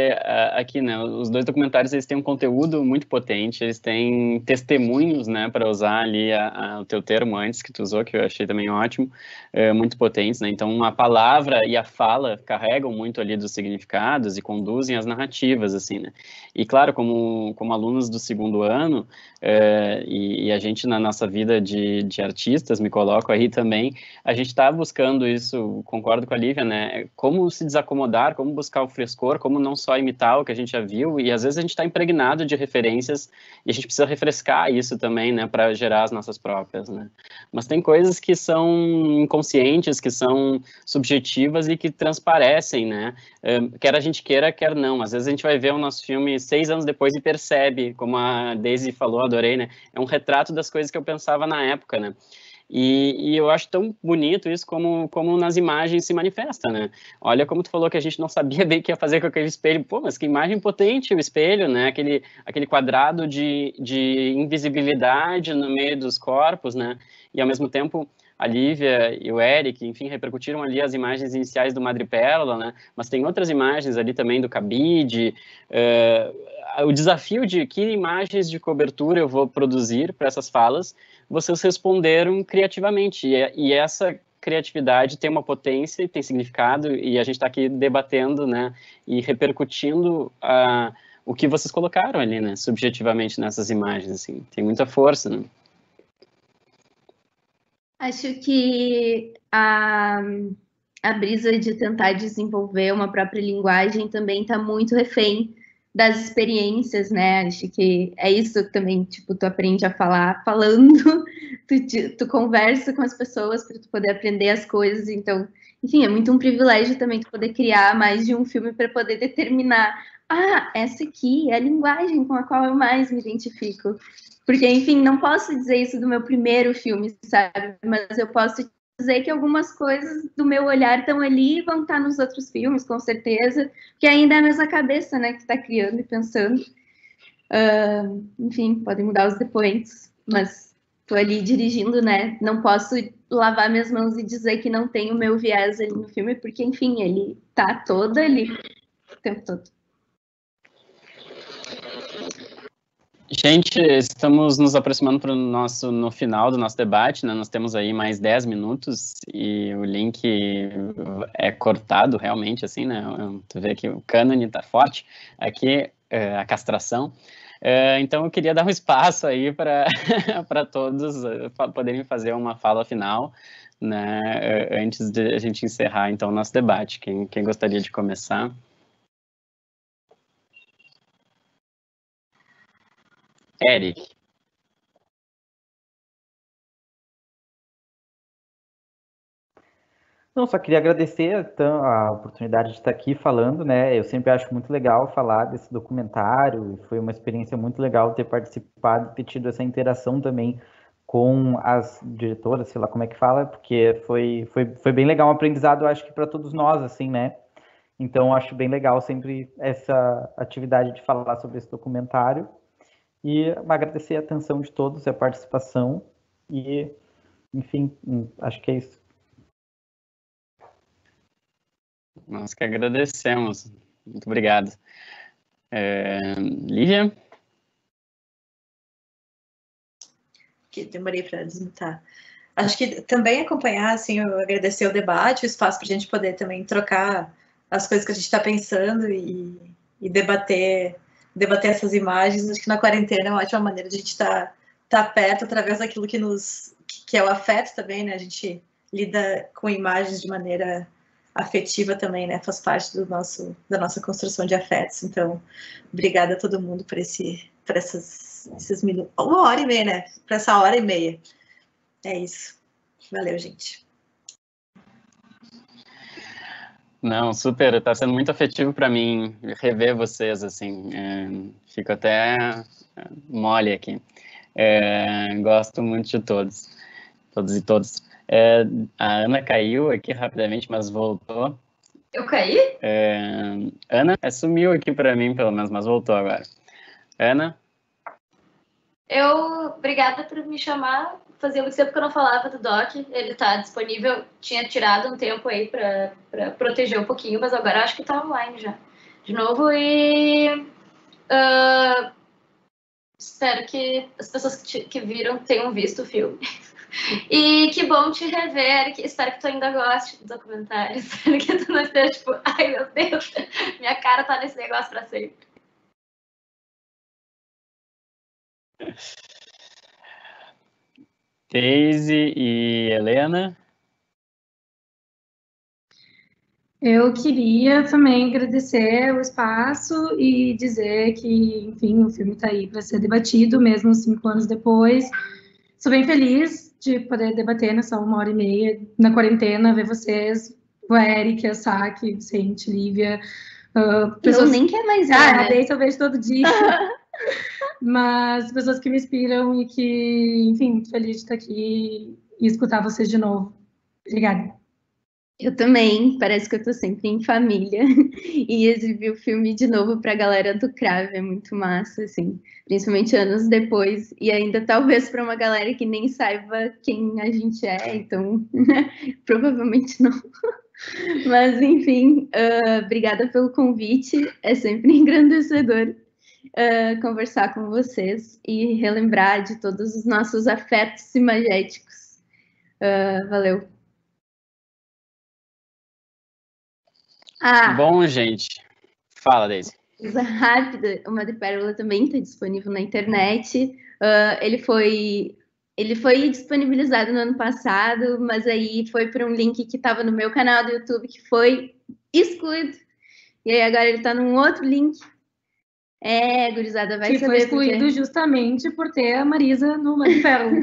aqui, né, os dois documentários, eles têm um conteúdo muito potente, eles têm testemunhos, né, para usar ali o teu termo antes que tu usou, que eu achei também ótimo, muito potentes, né? Então, a palavra e a fala carregam muito ali dos significados e conduzem as narrativas, assim, né? E, claro, como alunos do segundo ano, e a gente, na nossa vida de artistas, me coloco aí também, a gente está buscando isso, concordo com a Lívia, né? Como se desacomodar, como buscar o frescor, como não só imitar o que a gente já viu, e às vezes a gente está impregnado de referências e a gente precisa refrescar isso também, né, para gerar as nossas próprias, né? Mas tem coisas que são inconscientes, que são subjetivas e que transparecem, né? Quer a gente queira, quer não. Às vezes a gente vai ver o nosso filme 6 anos depois e percebe, como a Daisy falou, adorei, né? É um retrato das coisas que eu pensava na época, né? E eu acho tão bonito isso como nas imagens se manifesta, né? Olha como tu falou que a gente não sabia bem o que ia fazer com aquele espelho. Pô, mas que imagem potente o espelho, né? Aquele quadrado de invisibilidade no meio dos corpos, né? E ao mesmo tempo a Lívia e o Eric, enfim, repercutiram ali as imagens iniciais do Madrepérola, né? Mas tem outras imagens ali também do cabide, o desafio de que imagens de cobertura eu vou produzir para essas falas, vocês responderam criativamente, e essa criatividade tem uma potência e tem significado, e a gente está aqui debatendo, né, e repercutindo o que vocês colocaram ali, né, subjetivamente nessas imagens, assim, tem muita força, né? Acho que a brisa de tentar desenvolver uma própria linguagem também está muito refém das experiências, né? Acho que é isso também, tipo, tu aprende a falar falando, tu conversa com as pessoas para tu poder aprender as coisas, então, enfim, é muito um privilégio também tu poder criar mais de um filme para poder determinar, essa aqui é a linguagem com a qual eu mais me identifico. Porque, enfim, não posso dizer isso do meu primeiro filme, sabe? Mas eu posso dizer que algumas coisas do meu olhar estão ali e vão estar nos outros filmes, com certeza, que ainda é a mesma cabeça, né, que está criando e pensando. Enfim, podem mudar os depoentes, mas estou ali dirigindo, né? Não posso lavar minhas mãos e dizer que não tem o meu viés ali no filme, porque, enfim, ele está todo ali o tempo todo. Gente, estamos nos aproximando no final do nosso debate, né? Nós temos aí mais 10 minutos e o link é cortado realmente, assim, né? Tu vê que o cânone tá forte, aqui a castração. Então eu queria dar um espaço aí para todos poderem fazer uma fala final, né? Antes de a gente encerrar então o nosso debate. Quem gostaria de começar? Eric. Não, só queria agradecer então, a oportunidade de estar aqui falando, né? Eu sempre acho muito legal falar desse documentário, foi uma experiência muito legal ter participado, ter tido essa interação também com as diretoras, sei lá como é que fala, porque foi bem legal, um aprendizado, eu acho que para todos nós, assim, né? Então, acho bem legal sempre essa atividade de falar sobre esse documentário. E agradecer a atenção de todos, a participação e, enfim, acho que é isso. Nós que agradecemos. Muito obrigado. Lívia? Que demorei para desmutar. Acho que também acompanhar, assim, eu agradecer o debate, o espaço para a gente poder também trocar as coisas que a gente está pensando e debater essas imagens. Acho que na quarentena é uma ótima maneira de a gente estar perto através daquilo que é o afeto também, né? A gente lida com imagens de maneira afetiva também, né? Faz parte da nossa construção de afetos. Então, obrigada a todo mundo por esses minutos. 1h30, né? Por essa 1h30. É isso. Valeu, gente. Não, super, tá sendo muito afetivo para mim rever vocês, assim, fico até mole aqui. Gosto muito de todos e todas. A Ana caiu aqui rapidamente, mas voltou. Eu caí? Ana sumiu aqui para mim, pelo menos, mas voltou agora. Ana? Obrigada por me chamar. Fazia muito tempo que eu não falava do Doc. Ele tá disponível. Tinha tirado um tempo aí para proteger um pouquinho, mas agora acho que tá online já. De novo, e espero que as pessoas que viram tenham visto o filme. E que bom te rever. Espero que tu ainda goste do documentário. Espero que tu não esteja tipo, ai meu Deus, minha cara tá nesse negócio para sempre. Daisy e Helena. Eu queria também agradecer o espaço e dizer que, enfim, o filme está aí para ser debatido, mesmo 5 anos depois. Sou bem feliz de poder debater nessa 1h30 na quarentena, ver vocês, o Eric, a Saki, Vicente, Lívia. Pessoas... Eu nem quero mais ver, a Daisy eu vejo todo dia. Mas pessoas que me inspiram e que, enfim, muito feliz de estar aqui e escutar vocês de novo. Obrigada. Eu também, parece que eu tô sempre em família. E exibir o filme de novo pra galera do Crave é muito massa, assim. Principalmente anos depois. E ainda talvez para uma galera que nem saiba quem a gente é, então provavelmente não. Mas, enfim, obrigada pelo convite. É sempre engrandecedor conversar com vocês e relembrar de todos os nossos afetos imagéticos. Valeu. Bom, gente. Fala, Daisy. Coisa rápida, o Madrepérola também está disponível na internet. Ele foi disponibilizado no ano passado, mas aí foi para um link que estava no meu canal do YouTube, que foi excluído. E aí agora ele está num outro link. Gurizada, vai saber. Que foi excluído justamente por ter a Marisa no Madrepérola.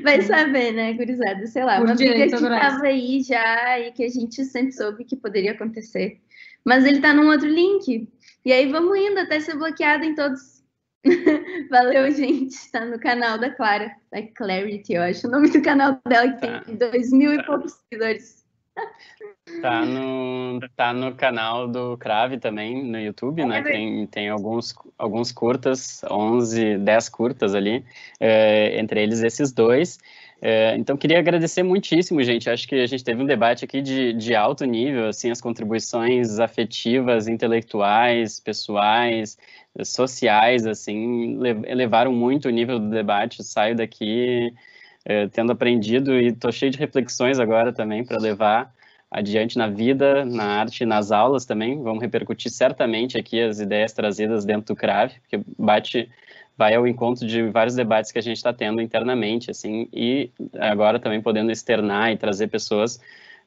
Vai saber, né, gurizada? Sei lá, uma briga que estava aí já e que a gente sempre soube que poderia acontecer. Mas ele tá num outro link. E aí vamos indo até ser bloqueado em todos. Valeu, gente. Tá no canal da Clara. Da Clarity, eu acho o nome do canal dela, que tem 2.000 e poucos seguidores. Tá no canal do Crave também, no YouTube, né? Tem alguns curtas, 10 curtas ali, entre eles esses dois. Então, queria agradecer muitíssimo, gente. Acho que a gente teve um debate aqui de alto nível, assim, as contribuições afetivas, intelectuais, pessoais, sociais, assim, elevaram muito o nível do debate. Saio daqui tendo aprendido e tô cheio de reflexões agora também para levar adiante na vida, na arte, nas aulas também. Vamos repercutir certamente aqui as ideias trazidas dentro do Crave, porque vai ao encontro de vários debates que a gente está tendo internamente, assim, e agora também podendo externar e trazer pessoas,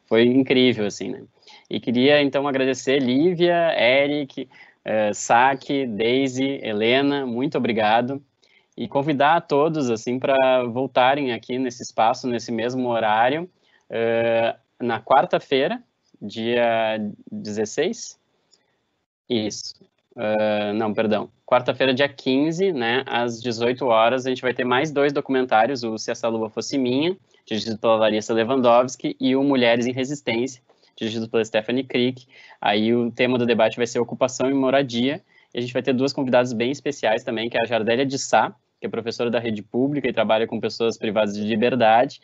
foi incrível, assim, né? E queria, então, agradecer Lívia, Eric, Saki, Daisy, Helena, muito obrigado, e convidar a todos, assim, para voltarem aqui nesse espaço, nesse mesmo horário, na quarta-feira, dia 16? Isso. Não, perdão. Quarta-feira, dia 15, né, às 18 horas, a gente vai ter mais 2 documentários, o Se Essa Luva Fosse Minha, dirigido pela Larissa Lewandowski, e o Mulheres em Resistência, dirigido pela Stephanie Crick. Aí o tema do debate vai ser ocupação e moradia, e a gente vai ter 2 convidadas bem especiais também, que é a Jardélia de Sá, que é professora da rede pública e trabalha com pessoas privadas de liberdade,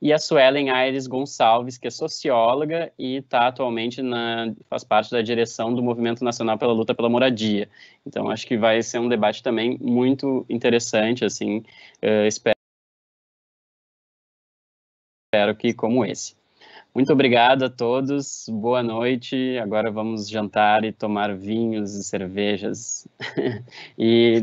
e a Suelen Aires Gonçalves, que é socióloga e está atualmente faz parte da direção do Movimento Nacional pela Luta pela Moradia. Então, acho que vai ser um debate também muito interessante, assim, espero que como esse. Muito obrigado a todos, boa noite, agora vamos jantar e tomar vinhos e cervejas, e